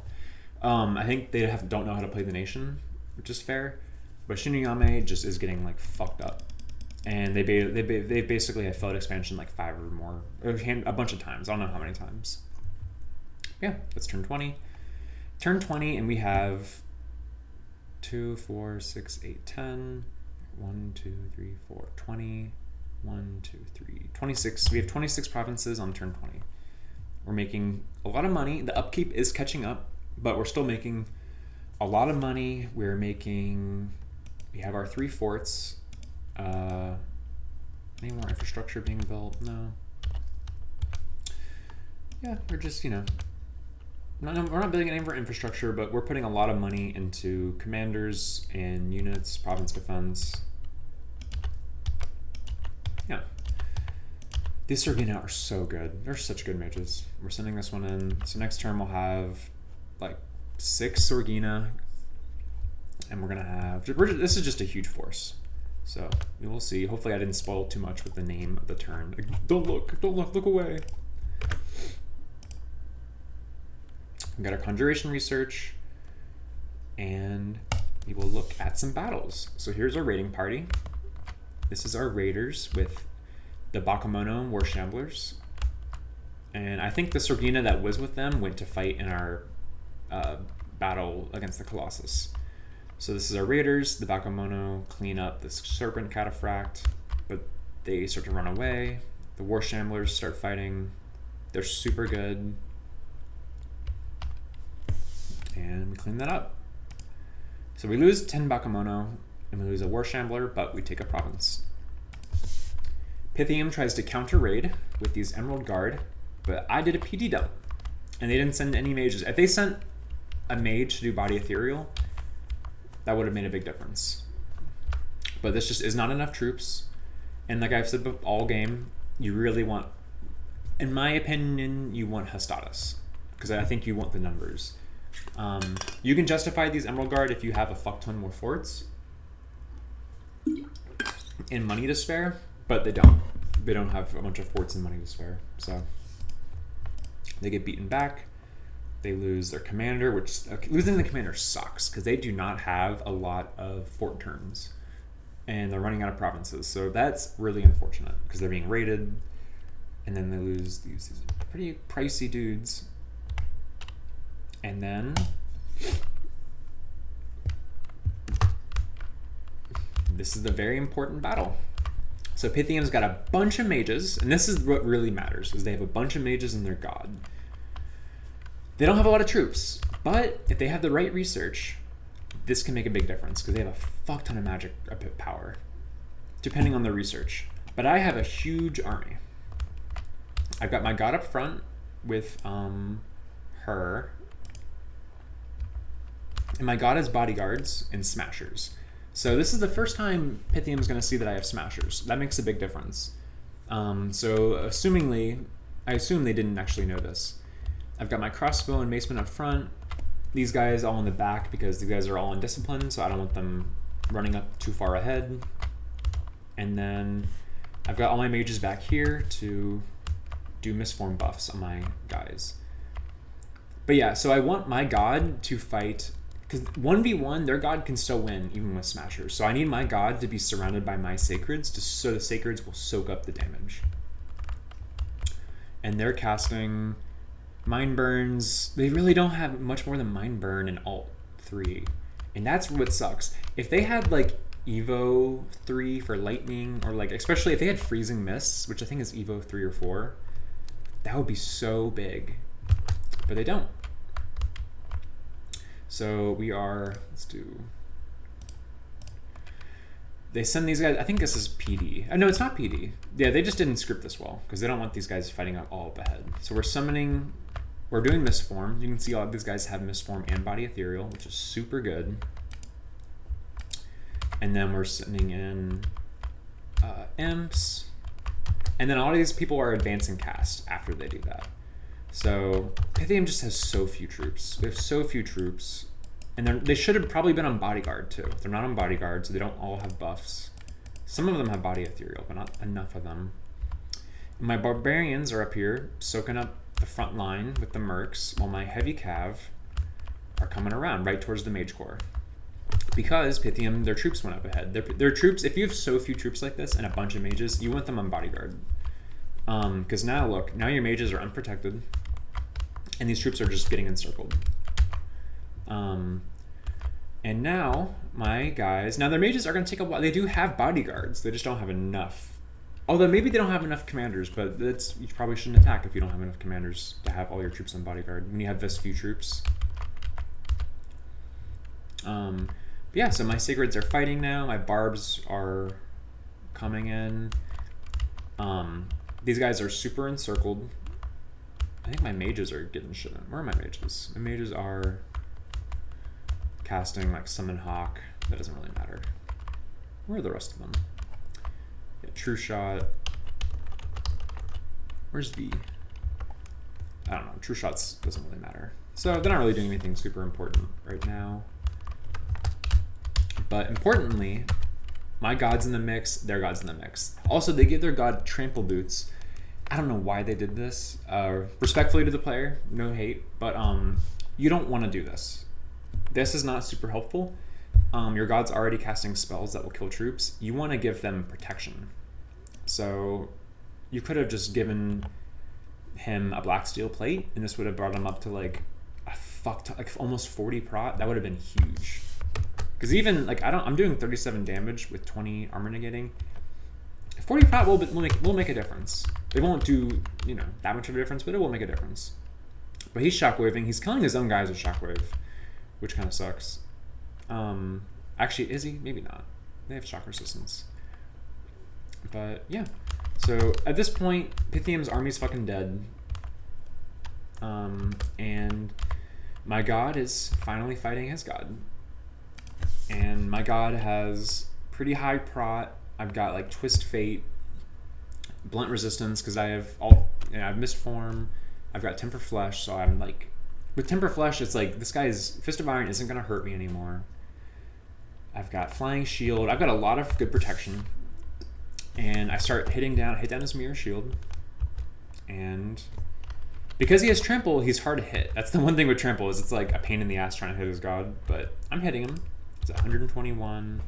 I think they don't know how to play the nation, which is fair. But Shinigami just is getting like fucked up, and they basically have failed expansion like 5 or more, or a bunch of times. I don't know how many times. Yeah, it's turn 20. Turn 20, and we have 2, 4, 6, 8, 10. 1, 2, 3, 4, 20. 1, 2, 3, 26. We have 26 provinces on turn 20. We're making a lot of money. The upkeep is catching up, but we're still making a lot of money. We have our 3 forts. Any more infrastructure being built? No. Yeah, we're just, we're not building any more infrastructure, but we're putting a lot of money into commanders and units, province defense. Yeah. These Sorgina are so good. They're such good mages. We're sending this one in. So next turn we'll have like 6 Sorgina, and we're gonna have. This is just a huge force. So we will see. Hopefully I didn't spoil too much with the name of the turn. Like, don't look away. We got our conjuration research, and we will look at some battles. So here's our raiding party. This is our raiders with the Bakemono War Shamblers. And I think the Sorgina that was with them went to fight in our battle against the Colossus. So this is our raiders. The Bakemono clean up this Serpent Cataphract, but they start to run away. The War Shamblers start fighting. They're super good. And we clean that up. So we lose 10 Bakemono, and we lose a War Shambler, but we take a province. Pythium tries to counter raid with these Emerald Guard, but I did a PD dump, and they didn't send any mages. If they sent a mage to do Body Ethereal, that would have made a big difference. But this just is not enough troops, and like I've said all game, you really want, in my opinion, you want Hestatus, because I think you want the numbers. You can justify these Emerald Guard if you have a fuck ton more forts and money to spare, but they don't. They don't have a bunch of forts and money to spare, so they get beaten back. They lose their commander, which losing the commander sucks because they do not have a lot of fort turns, and they're running out of provinces. So that's really unfortunate because they're being raided, and then they lose these pretty pricey dudes. And then this is the very important battle. So Pythium's got a bunch of mages, and this is what really matters, is they have a bunch of mages in their god. They don't have a lot of troops, but if they have the right research, this can make a big difference because they have a fuck ton of magic power, depending on the research. But I have a huge army. I've got my god up front with her. And my god has bodyguards and smashers. So this is the first time Pythium's going to see that I have smashers. That makes a big difference. So assumingly, I assume they didn't actually know this. I've got my crossbow and maceman up front. These guys all in the back because these guys are all in discipline, so I don't want them running up too far ahead. And then I've got all my mages back here to do misform buffs on my guys. But yeah, so I want my god to fight, because 1v1, their god can still win even with smashers. So I need my god to be surrounded by my sacreds so the sacreds will soak up the damage. And they're casting Mind Burns. They really don't have much more than Mind Burn and Alt 3. And that's what sucks. If they had like Evo 3 for lightning, or like, especially if they had Freezing Mists, which I think is Evo 3 or 4, that would be so big. But they don't. So we are, let's do, they send these guys, I think this is PD. No, it's not PD. Yeah, they just didn't script this well because they don't want these guys fighting out all up ahead. So we're summoning, we're doing Misform. You can see all of these guys have Misform and Body Ethereal, which is super good. And then we're sending in Imps. And then all of these people are advancing cast after they do that. So Pythium just has so few troops. They have so few troops. And they should have probably been on Bodyguard too. They're not on Bodyguard, so they don't all have buffs. Some of them have Body Ethereal, but not enough of them. And my Barbarians are up here, soaking up the front line with the Mercs, while my Heavy Cav are coming around right towards the Mage Corps. Because Pythium, their troops went up ahead. Their troops, if you have so few troops like this and a bunch of mages, you want them on Bodyguard. Because now look, now your mages are unprotected, and these troops are just getting encircled. And now my guys, now their mages are going to take a while. They do have bodyguards, they just don't have enough. Although maybe they don't have enough commanders, but that's, you probably shouldn't attack if you don't have enough commanders to have all your troops on bodyguard when you have this few troops. But yeah, so my sacreds are fighting now. My barbs are coming in. These guys are super encircled. I think my mages are getting shit in. Where are my mages? My mages are casting like Summon Hawk. That doesn't really matter. Where are the rest of them? Yeah, True Shot. Where's the... I don't know. True Shots doesn't really matter. So they're not really doing anything super important right now. But importantly, my god's in the mix, their god's in the mix. Also, they give their god trample boots. I don't know why they did this. Respectfully to the player, no hate, but you don't want to do this. This is not super helpful. Your god's already casting spells that will kill troops. You want to give them protection. So you could have just given him a black steel plate, and this would have brought him up to like a like almost 40 prot. That would have been huge. Because even like I'm doing 37 damage with 20 armor negating. 40 prot will make a difference. It won't do, you know, that much of a difference, but it will make a difference. But he's shockwaving. He's killing his own guys with shockwave, which kind of sucks. Actually, is he? Maybe not. They have shock resistance. But yeah. So at this point, Pythium's army's fucking dead. And my god is finally fighting his god. And my god has pretty high prot. I've got like Twist Fate, Blunt Resistance, because I have I've Misform, I've got Temper Flesh, so I'm like, with Temper Flesh, it's like, this guy's Fist of Iron isn't gonna hurt me anymore. I've got Flying Shield, I've got a lot of good protection, and I start hit down his Mirror Shield, and because he has Trample, he's hard to hit. That's the one thing with Trample, is it's like a pain in the ass trying to hit his god, but I'm hitting him. It's 121.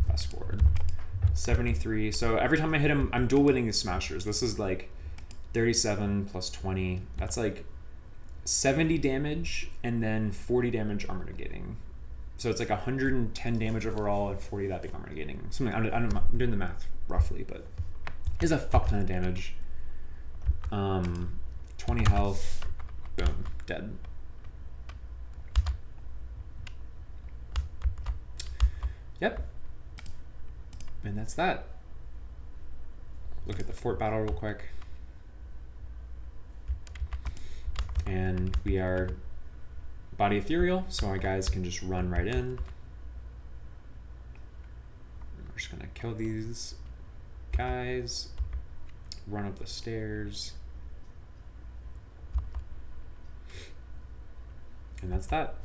Fast forward. 73. So every time I hit him, I'm dual wielding these smashers. This is like 37 plus 20. That's like 70 damage and then 40 damage armor negating. So it's like 110 damage overall and 40 that big armor negating. Something I'm doing the math roughly, but it's a fuck ton of damage. 20 health. Boom. Dead. Yep. And that's that. Look at the fort battle real quick. And we are body ethereal, so our guys can just run right in. We're just gonna kill these guys, run up the stairs. And that's that.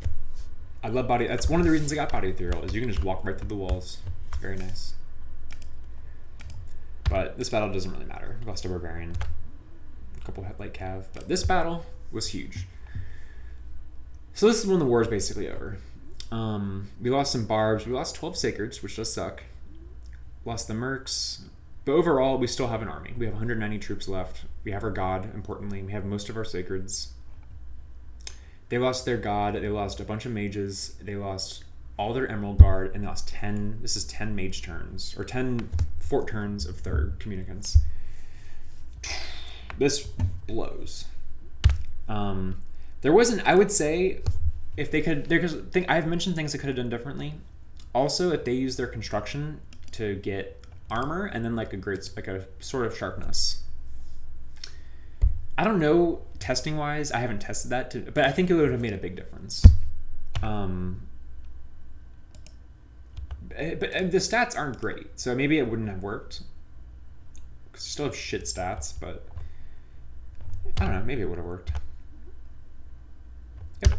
I love body, that's one of the reasons I got body ethereal, is you can just walk right through the walls. It's very nice. But this battle doesn't really matter. We lost a barbarian, a couple light cav, but this battle was huge. So this is when the war is basically over. We lost some barbs, we lost 12 sacreds, which does suck. Lost the mercs, but overall we still have an army. We have 190 troops left. We have our god, importantly. We have most of our sacreds. They lost their god, they lost a bunch of mages, they lost all their emerald guard, and they lost 10, this is 10 mage turns, or 10 fort turns of third communicants. This blows. There wasn't, I would say, if they could, I've mentioned things they could have done differently. Also, if they used their construction to get armor, and then like a sort of sharpness. I don't know, testing wise, I haven't tested that, but I think it would have made a big difference. But the stats aren't great, so maybe it wouldn't have worked. Because you still have shit stats, but I don't know, maybe it would have worked. Yep.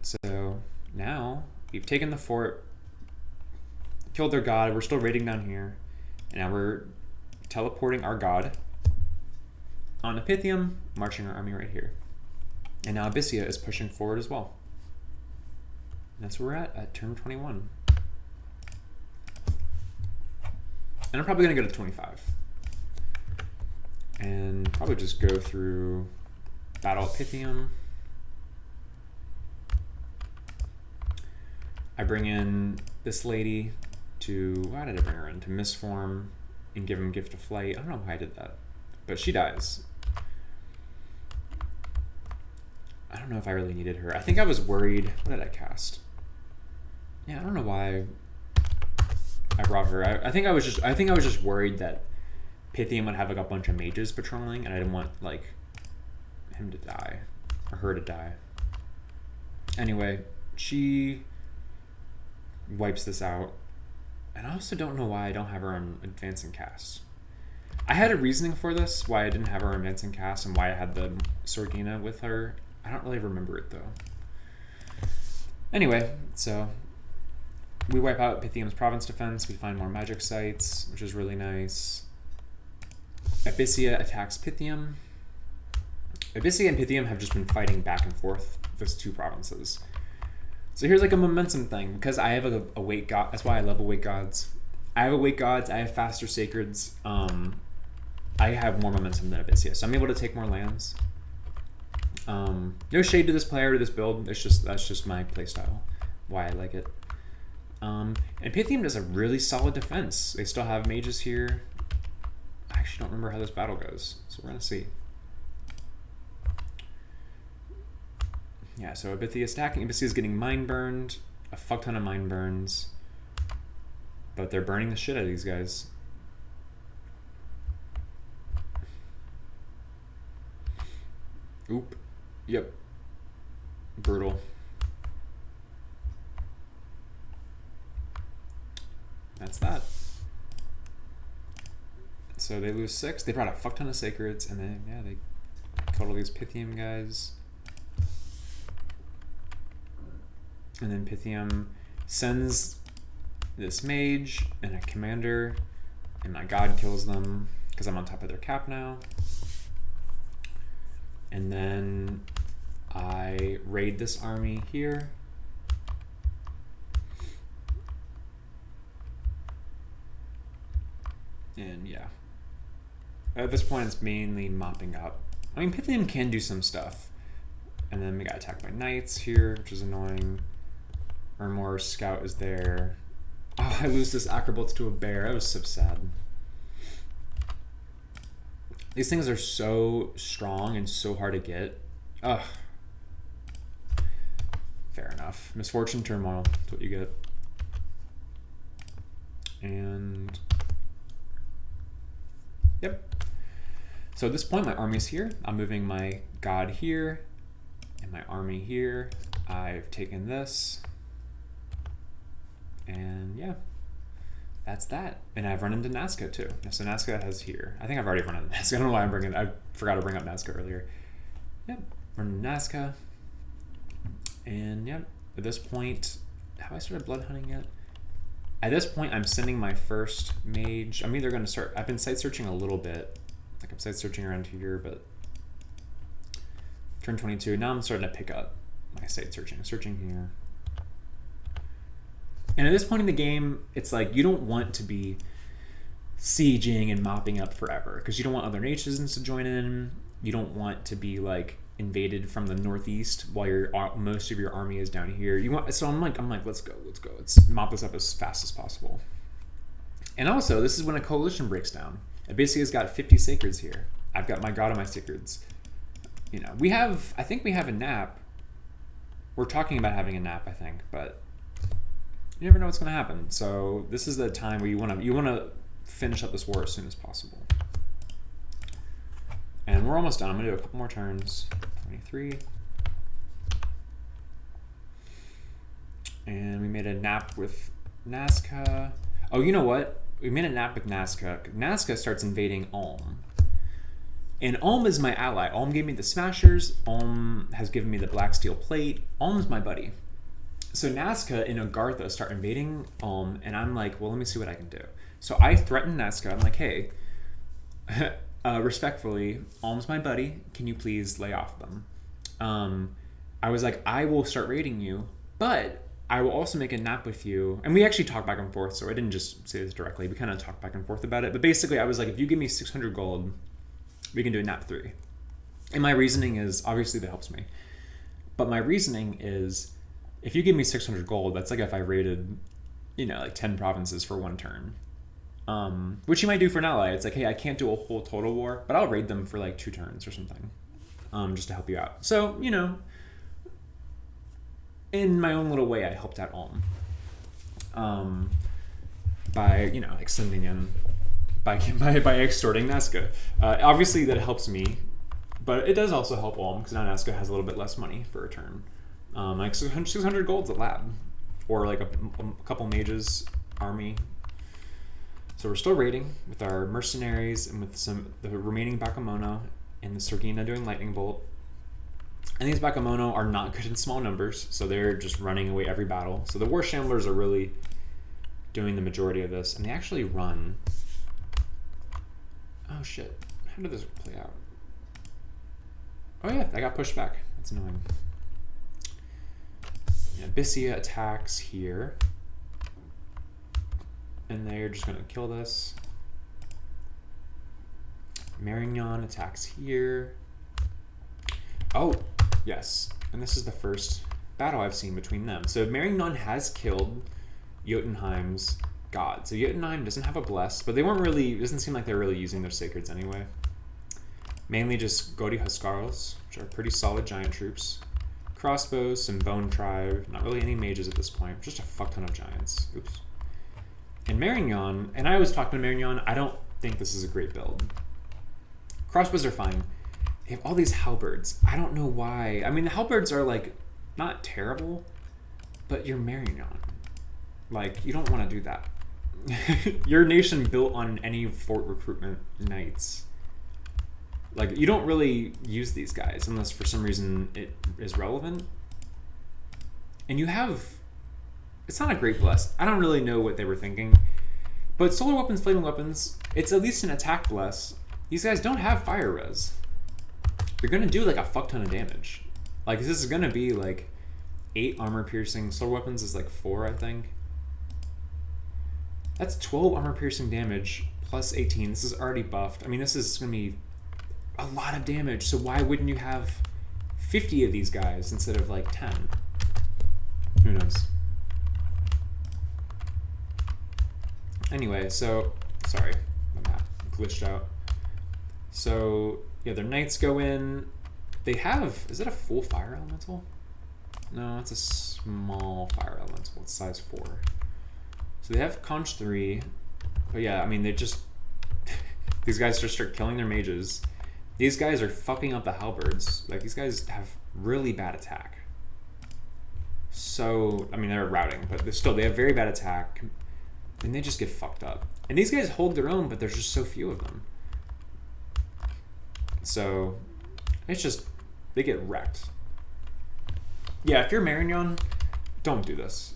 So now we've taken the fort, killed their god, we're still raiding down here, and now we're teleporting our god on Pythium, marching our army right here. And now Abyssia is pushing forward as well. And that's where we're at turn 21. And I'm probably gonna go to 25. And probably just go through Battle at Pythium. I bring in this lady to, why did I bring her in? To misform and give him Gift of Flight. I don't know why I did that, but she dies. I don't know if I really needed her. I think I was worried. What did I cast? Yeah, I don't know why I brought her. I think I was just worried that Pythium would have like a bunch of mages patrolling, and I didn't want like him to die or her to die. Anyway, she wipes this out, and I also don't know why I don't have her on advancing cast. I had a reasoning for this, why I didn't have her on advancing cast and why I had the Sorgina with her. I don't really remember it though. Anyway, so we wipe out Pythium's province defense. We find more magic sites, which is really nice. Abyssia attacks Pythium. Abyssia and Pythium have just been fighting back and forth, those two provinces. So here's like a momentum thing, because I have a weight god. That's why I love awake gods. I have awake gods. I have faster sacreds. I have more momentum than Abyssia, so I'm able to take more lands. No shade to this player, to this build. It's just, that's just my playstyle, why I like it. And Pythium does a really solid defense. They still have mages here. I actually don't remember how this battle goes, so we're gonna see. Yeah, so Abyssia is stacking. Abyssia is getting mind burned, a fuck ton of mind burns, but they're burning the shit out of these guys. Oop. Yep. Brutal. That's that. So they lose 6. They brought a fuck ton of sacreds, and then yeah, they killed all these Pythium guys. And then Pythium sends this mage and a commander, and my god kills them because I'm on top of their cap now. And then I raid this army here. And yeah, at this point it's mainly mopping up. I mean, Pythium can do some stuff. And then we got attacked by knights here, which is annoying. Ermor scout is there. Oh, I lose this acrobats to a bear. That was so sad. These things are so strong and so hard to get. Ugh. Fair enough. Misfortune turmoil. That's what you get. And yep. So at this point, my army's here. I'm moving my god here. my army here. I've taken this. And yeah, that's that. And I've run into Nazca too. So Nazca has here. I think I've already run into Nazca. I don't know why I forgot to bring up Nazca earlier. Yep, run into Nazca. And yep, at this point, have I started blood hunting yet? At this point, I'm sending my first mage. I'm either going to start, I've been site searching a little bit. Like I'm site searching around here, but turn 22. Now I'm starting to pick up my site searching. Searching here. And at this point in the game, it's like you don't want to be sieging and mopping up forever because you don't want other nations to join in. You don't want to be like invaded from the northeast while most of your army is down here. So I'm like, let's go. Let's mop this up as fast as possible. And also, this is when a coalition breaks down. It basically has got 50 sacreds here. I've got my god of my sacreds. You know, I think we have a nap. We're talking about having a nap, I think, but you never know what's going to happen. So this is the time where you want to finish up this war as soon as possible. And we're almost done. I'm going to do a couple more turns. 23. And we made a nap with Nazca. Oh, you know what? We made a nap with Nazca. Nazca starts invading Ulm. And Ulm is my ally. Ulm gave me the Smashers. Ulm has given me the Black Steel Plate. Ulm's my buddy. So Nazca and Agartha start invading Ulm, and I'm like, well, let me see what I can do. So I threaten Nazca. I'm like, hey, respectfully, Ulm's my buddy. Can you please lay off them? I was like, I will start raiding you, but I will also make a nap with you. And we actually talked back and forth, so I didn't just say this directly. We kind of talked back and forth about it. But basically, I was like, if you give me 600 gold, we can do a nap 3. And my reasoning is, obviously that helps me. But my reasoning is, if you give me 600 gold, that's like if I raided, like 10 provinces for 1 turn. Which you might do for an ally. It's like, hey, I can't do a whole total war, but I'll raid them for like 2 turns or something, just to help you out. So, in my own little way, I helped out Ulm by, extending in, by extorting Nazca. Obviously, that helps me, but it does also help Ulm because now Nazca has a little bit less money for a turn. Like 600 gold's a lab, or like a couple mages army. So we're still raiding with our mercenaries and with the remaining Bakemono and the Sergina doing lightning bolt. And these Bakemono are not good in small numbers, so they're just running away every battle. So the War Shamblers are really doing the majority of this, and they actually run. Oh shit! How did this play out? Oh yeah, I got pushed back. That's annoying. Yeah, Abyssia attacks here. And they're just going to kill this. Marignan attacks here. Oh, yes. And this is the first battle I've seen between them. So Marignan has killed Jotunheim's god. So Jotunheim doesn't have a bless, but they weren't really, it doesn't seem like they're really using their sacreds anyway. Mainly just Godi Huskarls, which are pretty solid giant troops. Crossbows, some bone tribe, not really any mages at this point, just a fuck ton of giants. Oops. And Marignan, and I always talk to Marignan, I don't think this is a great build. Crossbows are fine. They have all these halberds. I don't know why. I mean, the halberds are like not terrible, but you're Marignan. Like, you don't want to do that. Your nation built on any fort recruitment knights. Like, you don't really use these guys unless for some reason it is relevant. And you have... It's not a great bless. I don't really know what they were thinking. But solar weapons, flaming weapons, it's at least an attack bless. These guys don't have fire res. You're going to do like a fuck ton of damage. Like, this is going to be like 8 armor piercing. Solar weapons is like 4, I think. That's 12 armor piercing damage plus 18. This is already buffed. I mean, this is going to be a lot of damage. So why wouldn't you have 50 of these guys instead of like 10? Who knows? Anyway, so, sorry, the map glitched out. So, yeah, their knights go in. They have, is it a full fire elemental? No, it's a small fire elemental. It's size 4. So they have conch 3. But yeah, I mean, they just, these guys just start killing their mages. These guys are fucking up the halberds. Like, these guys have really bad attack. So, I mean, they're routing, but they have very bad attack, and they just get fucked up. And these guys hold their own, but there's just so few of them. So, it's just, they get wrecked. Yeah, if you're Marignon, don't do this.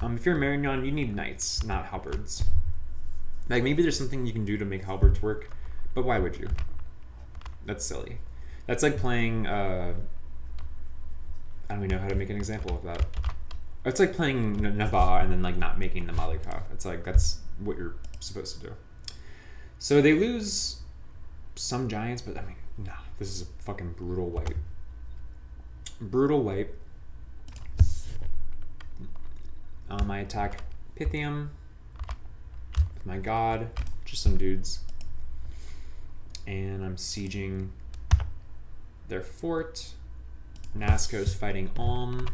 If you're Marignon, you need knights, not halberds. Like, maybe there's something you can do to make halberds work, but why would you? That's silly. That's like playing, I don't even know how to make an example of that. It's like playing Nava and then like not making the Malika. It's like, that's what you're supposed to do. So they lose some giants, but I mean, no, this is a fucking brutal wipe. Brutal wipe. I attack Pythium with my god, just some dudes. And I'm sieging their fort. Nazca's fighting Ulm.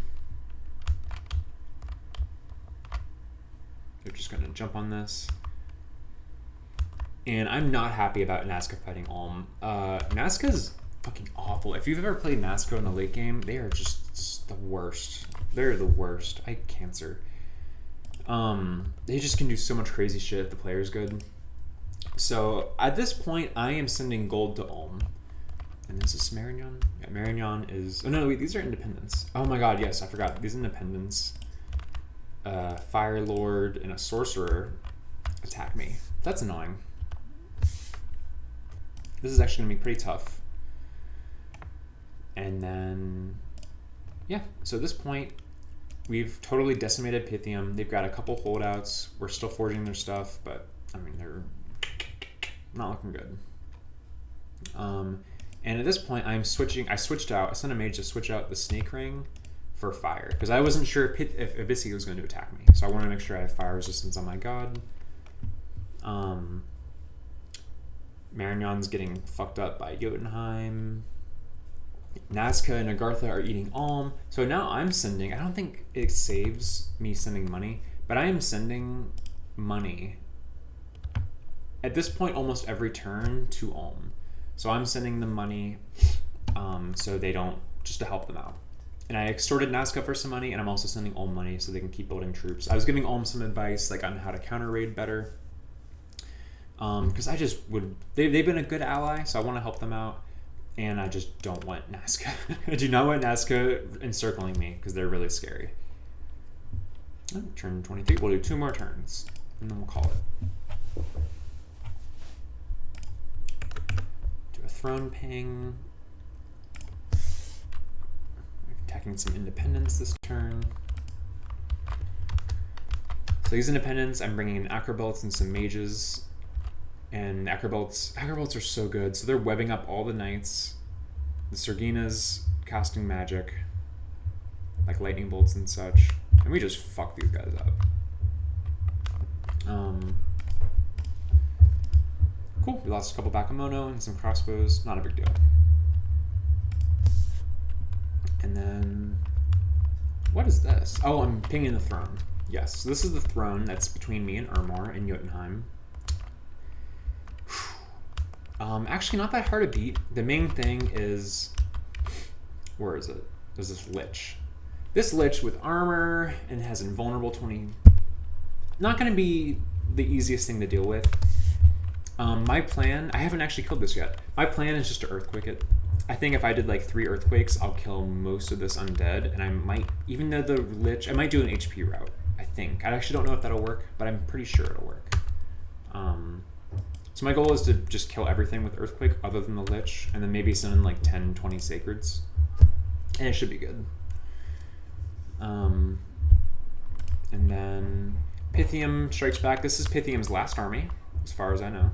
They're just going to jump on this. And I'm not happy about Nazca fighting Ulm. Nazca's fucking awful. If you've ever played Nazca in the late game, they are just the worst. They're the worst. I had cancer. They just can do so much crazy shit if the player's good. So at this point, I am sending gold to Ulm. And this is Marignon? Yeah, Marignon is... Oh no, wait, these are independents. Oh my god, yes, I forgot. These independents. Fire Lord and a Sorcerer attack me. That's annoying. This is actually going to be pretty tough. And then... Yeah, so at this point, we've totally decimated Pythium. They've got a couple holdouts. We're still forging their stuff, but, I mean, they're not looking good. And at this point, I switched out. I sent a mage to switch out the Snake Ring for fire, because I wasn't sure if Abyssi was going to attack me. So I wanted to make sure I have fire resistance on my god. Marignon's getting fucked up by Jotunheim. Nazca and Agartha are eating Ulm. So now I'm sending, I don't think it saves me sending money, but I am sending money at this point almost every turn to Ulm. So I'm sending them money so they don't, just to help them out. And I extorted Nazca for some money, and I'm also sending Ulm money so they can keep building troops. I was giving Ulm some advice like on how to counter raid better. Because I just would, they've been a good ally, so I want to help them out. And I just don't want Nazca. I do not want Nazca encircling me because they're really scary. Oh, turn 23. We'll do 2 more turns, and then we'll call it. Do a throne ping. Attacking some independents this turn. So these independents, I'm bringing in acrobelts and some mages. And acrobelts are so good. So they're webbing up all the knights. The Sergina's casting magic, like lightning bolts and such. And we just fuck these guys up. Cool. We lost a couple Bakemono and some crossbows. Not a big deal. And then, what is this? Oh, I'm pinging the throne. Yes, so this is the throne that's between me and Ermor in Jotunheim. Actually, not that hard to beat. The main thing is, where is it? There's this Lich. This Lich with armor and has invulnerable 20. Not going to be the easiest thing to deal with. My plan, I haven't actually killed this yet. My plan is just to earthquake it. I think if I did like 3 earthquakes, I'll kill most of this undead, and I might, even though the Lich, I might do an HP route, I think. I actually don't know if that'll work, but I'm pretty sure it'll work. So my goal is to just kill everything with Earthquake other than the Lich, and then maybe send in like 10, 20 Sacreds. And it should be good. And then Pythium strikes back. This is Pythium's last army, as far as I know.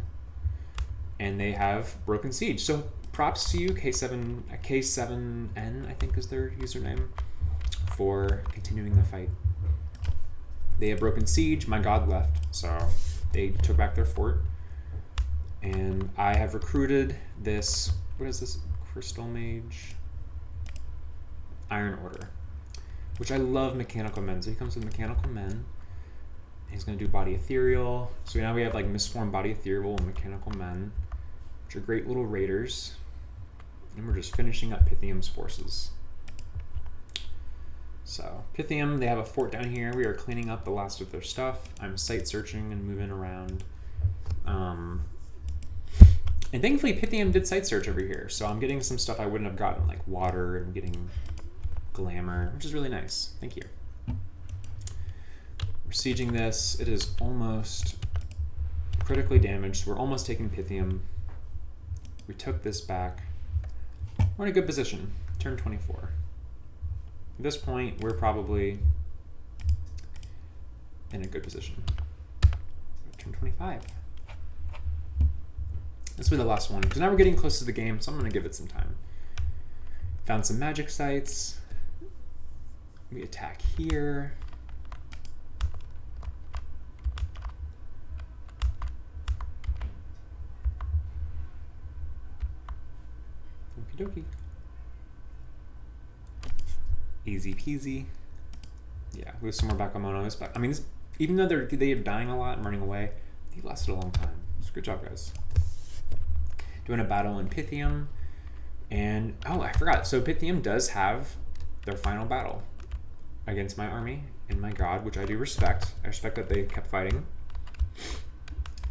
And they have Broken Siege. So props to you, K7N, I think is their username, for continuing the fight. They have Broken Siege. My god left, so they took back their fort. And I have recruited this, what is this? Crystal Mage? Iron Order. Which I love Mechanical Men. So he comes with Mechanical Men. He's going to do Body Ethereal. So now we have like Mistform, Body Ethereal, and Mechanical Men, which are great little raiders. And we're just finishing up Pythium's forces. So Pythium, they have a fort down here. We are cleaning up the last of their stuff. I'm site searching and moving around. And thankfully Pythium did site search over here, so I'm getting some stuff I wouldn't have gotten, like water and getting glamour, which is really nice. Thank you. We're sieging this. It is almost critically damaged. We're almost taking Pythium. We took this back. We're in a good position. Turn 24. At this point, we're probably in a good position. Turn 25. This will be the last one, because now we're getting close to the game, so I'm going to give it some time. Found some magic sites. We attack here. Okie dokie. Easy peasy. Yeah, lose some more Bakemonos, but I mean, even though they're dying a lot and running away, they lasted a long time. So good job, guys. Doing a battle in Pythium, and oh, I forgot. So Pythium does have their final battle against my army and my god, which I do respect. I respect that they kept fighting.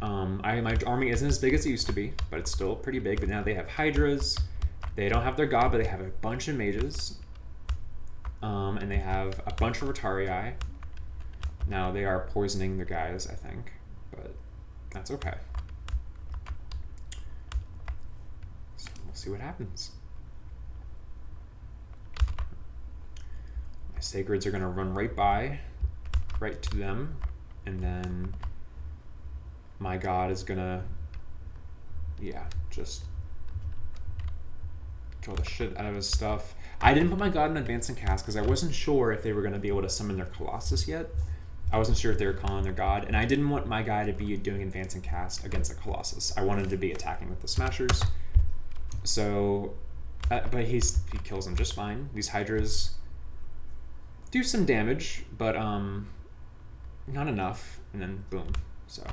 My army isn't as big as it used to be, but it's still pretty big. But now they have Hydras. They don't have their god, but they have a bunch of mages. And they have a bunch of Retarii. Now they are poisoning their guys, I think, but that's okay. So we'll see what happens. My Sacreds are going to run right to them, and then my god is going to, yeah, just draw the shit out of his stuff. I didn't put my god in advance and cast because I wasn't sure if they were going to be able to summon their Colossus yet. I wasn't sure if they were calling their god, and I didn't want my guy to be doing advance and cast against a Colossus. I wanted to be attacking with the Smashers. So, but he kills them just fine. These Hydras do some damage, but not enough, and then boom. So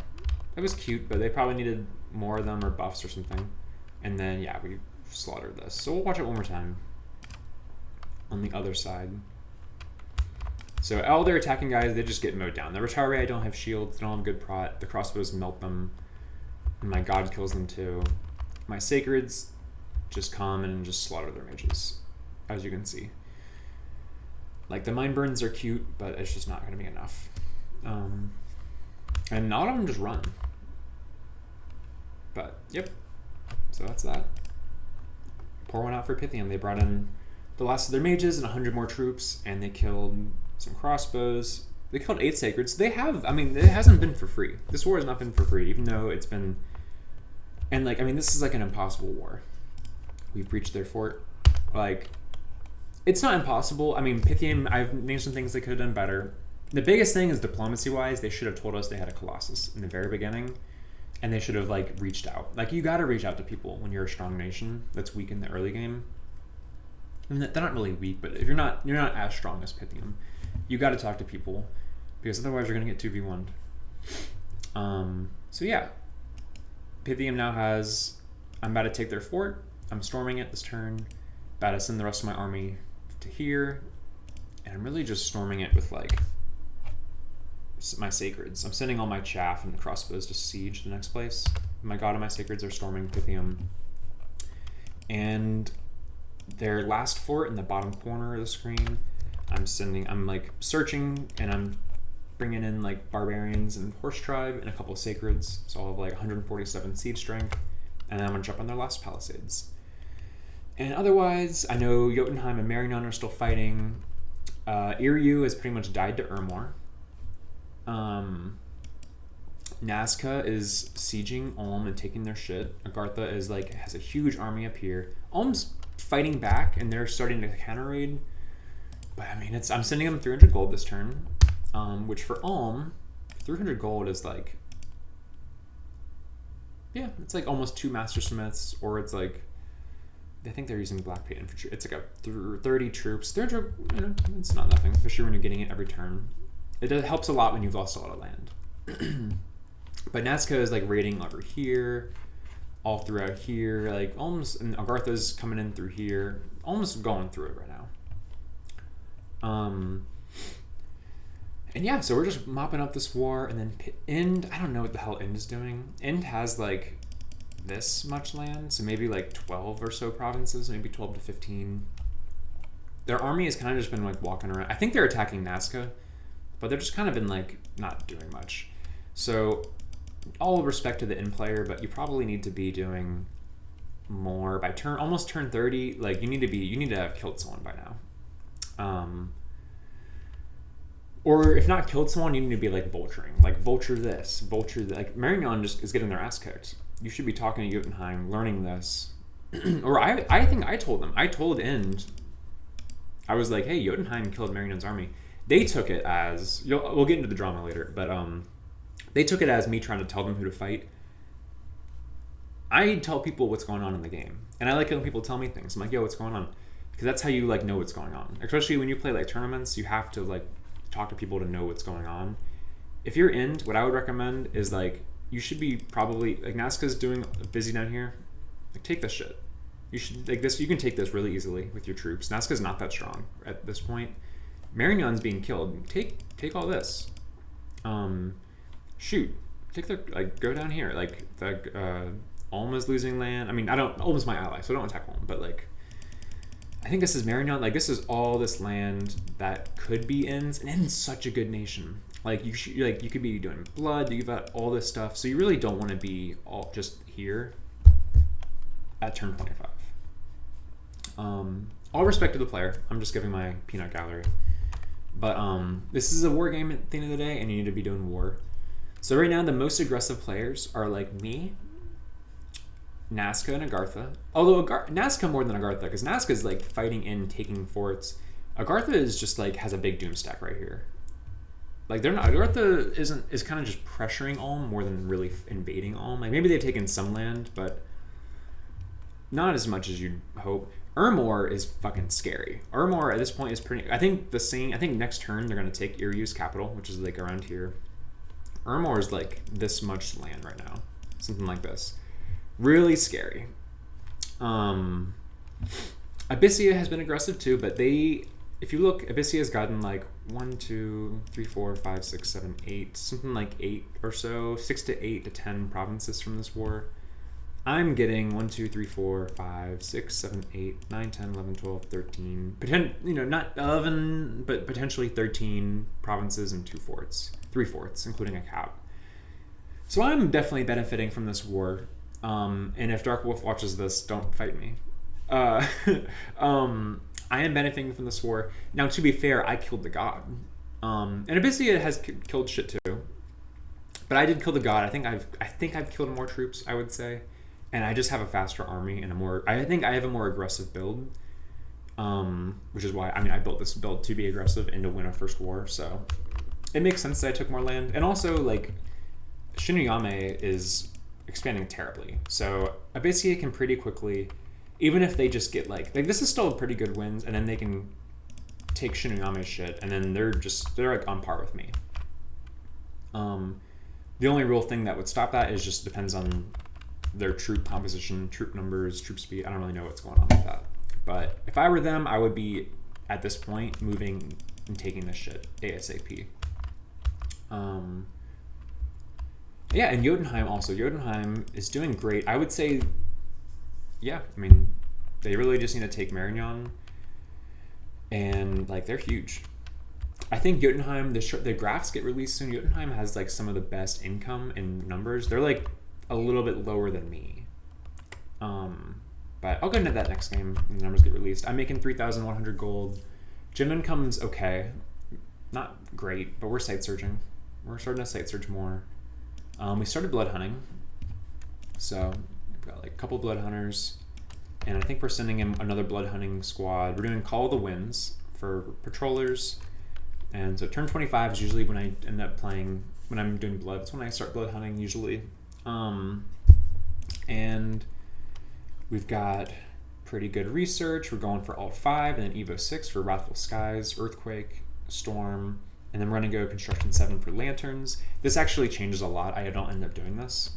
it was cute, but they probably needed more of them or buffs or something. And then yeah, we slaughtered this. So we'll watch it one more time on the other side. So all their attacking guys, they just get mowed down. The Retarii don't have shields, they don't have good prot. The crossbows melt them, and my god kills them too. My Sacreds just come and just slaughter their mages, as you can see. Like the Mind Burns are cute, but it's just not going to be enough. And not all of them just run. But yep, so that's that. Pour one out for Pythium. They brought in the last of their mages and 100 more troops, and they killed some crossbows. They killed 8 Sacreds. They have, I mean, it hasn't been for free. This war has not been for free, even though it's been, and like, I mean, this is like an impossible war. We've breached their fort. Like, it's not impossible. I mean, Pythium, I've named some things they could have done better. The biggest thing is diplomacy-wise, they should have told us they had a Colossus in the very beginning, and they should have, like, reached out. Like, you gotta reach out to people when you're a strong nation that's weak in the early game. I mean, they're not really weak, but if you're not as strong as Pythium, you got to talk to people, because otherwise you're going to get 2v1'd. So yeah, Pythium now has, I'm about to take their fort, I'm storming it this turn, about to send the rest of my army to here, and I'm really just storming it with like my Sacreds. I'm sending all my chaff and the crossbows to siege the next place. My god and my Sacreds are storming Pythium. And their last fort in the bottom corner of the screen, I'm like searching, and I'm bringing in like barbarians and horse tribe and a couple of Sacreds, so I'll have like 147 siege strength, and then I'm gonna jump on their last palisades. And otherwise, I know Jotunheim and Marinon are still fighting. Iryu has pretty much died to Ermor. Nazca is sieging Ulm and taking their shit. Agartha is like has a huge army up here. Ulm's fighting back, and they're starting to counter raid. But I mean, I'm sending them 300 gold this turn, which for Ulm, 300 gold is like, yeah, it's like almost 2 Mastersmiths, or it's like, I think they're using Black Paint Infantry. It's like a 30 troops. 300, you know, it's not nothing, especially when you're getting it every turn. It helps a lot when you've lost a lot of land. But Nazca is like raiding over here, all throughout here, like almost, and Agartha's coming in through here, almost going through it right now. And yeah, so we're just mopping up this war, and then Ind, I don't know what the hell Ind is doing. Ind has like this much land, so maybe like 12 or so provinces, maybe 12 to 15. Their army has kind of just been like walking around. I think they're attacking Nazca, but they're just kind of been like not doing much. So all respect to the Ind player, but you probably need to be doing more by almost turn 30. Like you need to have killed someone by now. Or if not killed someone, you need to be like vulturing. Like vulture this, vulture that. Like Marignon just is getting their ass kicked. You should be talking to Jotunheim, learning this. Or I think I told them. I told Ind. I was like, hey, Jotunheim killed Marignon's army. They took it as we'll get into the drama later, but they took it as me trying to tell them who to fight. I tell people what's going on in the game, and I like it when people tell me things. I'm like, yo, what's going on? Because that's how you like know what's going on. Especially when you play like tournaments, you have to like talk to people to know what's going on. If you're in, what I would recommend is like you should be probably like Nazca's doing busy down here. Like take this shit. You should like this. You can take this really easily with your troops. Nazca's not that strong at this point. Marignon's being killed. Take all this. Shoot. Take the like go down here. Like the Ulma's losing land. I mean, Ulma's my ally, so I don't attack Ulma. But like, I think this is Marignon. Like this is all this land that could be Ind's, and Ind's such a good nation. Like you could be doing blood. You've got all this stuff, so you really don't want to be all just here at turn 25. All respect to the player. I'm just giving my peanut gallery. But this is a war game at the end of the day, and you need to be doing war. So right now, the most aggressive players are like me, Nazca, and Agartha. Although Nazca more than Agartha, because Nazca is like fighting in, taking forts. Agartha is just like has a big doom stack right here. Like they're not. Agartha is kind of just pressuring Ulm more than really invading Ulm. Like maybe they've taken some land, but not as much as you'd hope. Ermor is fucking scary. Ermor at this point is pretty. I think next turn they're gonna take Iryu's capital, which is like around here. Ermor is like this much land right now, something like this. Really scary. Abyssia has been aggressive too, but if you look, Abyssia has gotten like 1, 2, 3, 4, 5, 6, 7, 8, something like 8 or so, 6 to 8 to 10 provinces from this war. I'm getting 1, 2, 3, 4, 5, 6, 7, 8, 9, 10, 11, 12, 13, not 11, but potentially 13 provinces and 3 forts, including a cap. So I'm definitely benefiting from this war. And if Dark Wolf watches this, don't fight me. I am benefiting from this war. Now, to be fair, I killed the god. And Abyssia has killed shit too. But I did kill the god. I think I've killed more troops, I would say. And I just have a faster army and I think I have a more aggressive build. Which is why, I built this build to be aggressive and to win a first war. So it makes sense that I took more land. And also, like, Shinuyame is expanding terribly. So Abyssia can pretty quickly, even if they just get like this is still a pretty good wins, and then they can take Shinuyame's shit, and then they're like on par with me. The only real thing that would stop that is just depends on their troop composition, troop numbers, troop speed. I don't really know what's going on with that. But if I were them, I would be at this point moving and taking this shit ASAP. Yeah, and Jotunheim also. Jotunheim is doing great. I would say, yeah, they really just need to take Marignon, and like they're huge. I think Jotunheim, the graphs get released soon. Jotunheim has like some of the best income and numbers. They're like a little bit lower than me. But I'll go into that next game when the numbers get released. I'm making 3,100 gold. Gym income's okay. Not great, but we're site searching. We're starting to site search more. We started blood hunting, so we've got like a couple blood hunters, and I think we're sending in another blood hunting squad. We're doing Call of the Winds for patrollers, and so turn 25 is usually when I end up playing, when I'm doing blood. It's when I start blood hunting usually. And we've got pretty good research. We're going for Alt 5 and then Evo 6 for Wrathful Skies, Earthquake, Storm, and then we're going to go Construction 7 for Lanterns. This actually changes a lot. I don't end up doing this.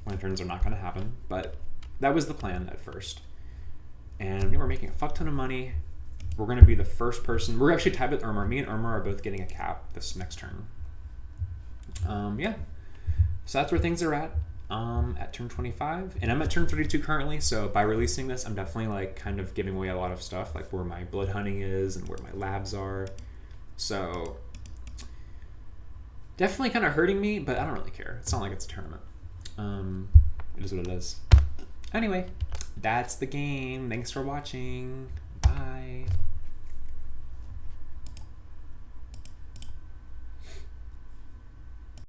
Lanterns are not going to happen, but that was the plan at first. And we're making a fuck ton of money. we're going to be the first person. We're actually tied with Irma. Me and Irma are both getting a cap this next turn. Yeah. So that's where things are at turn 25. And I'm at turn 32 currently, so by releasing this, I'm definitely like kind of giving away a lot of stuff, like where my blood hunting is and where my labs are. So definitely kind of hurting me, but I don't really care. It's not like it's a tournament. It is what it is. Anyway, that's the game. Thanks for watching.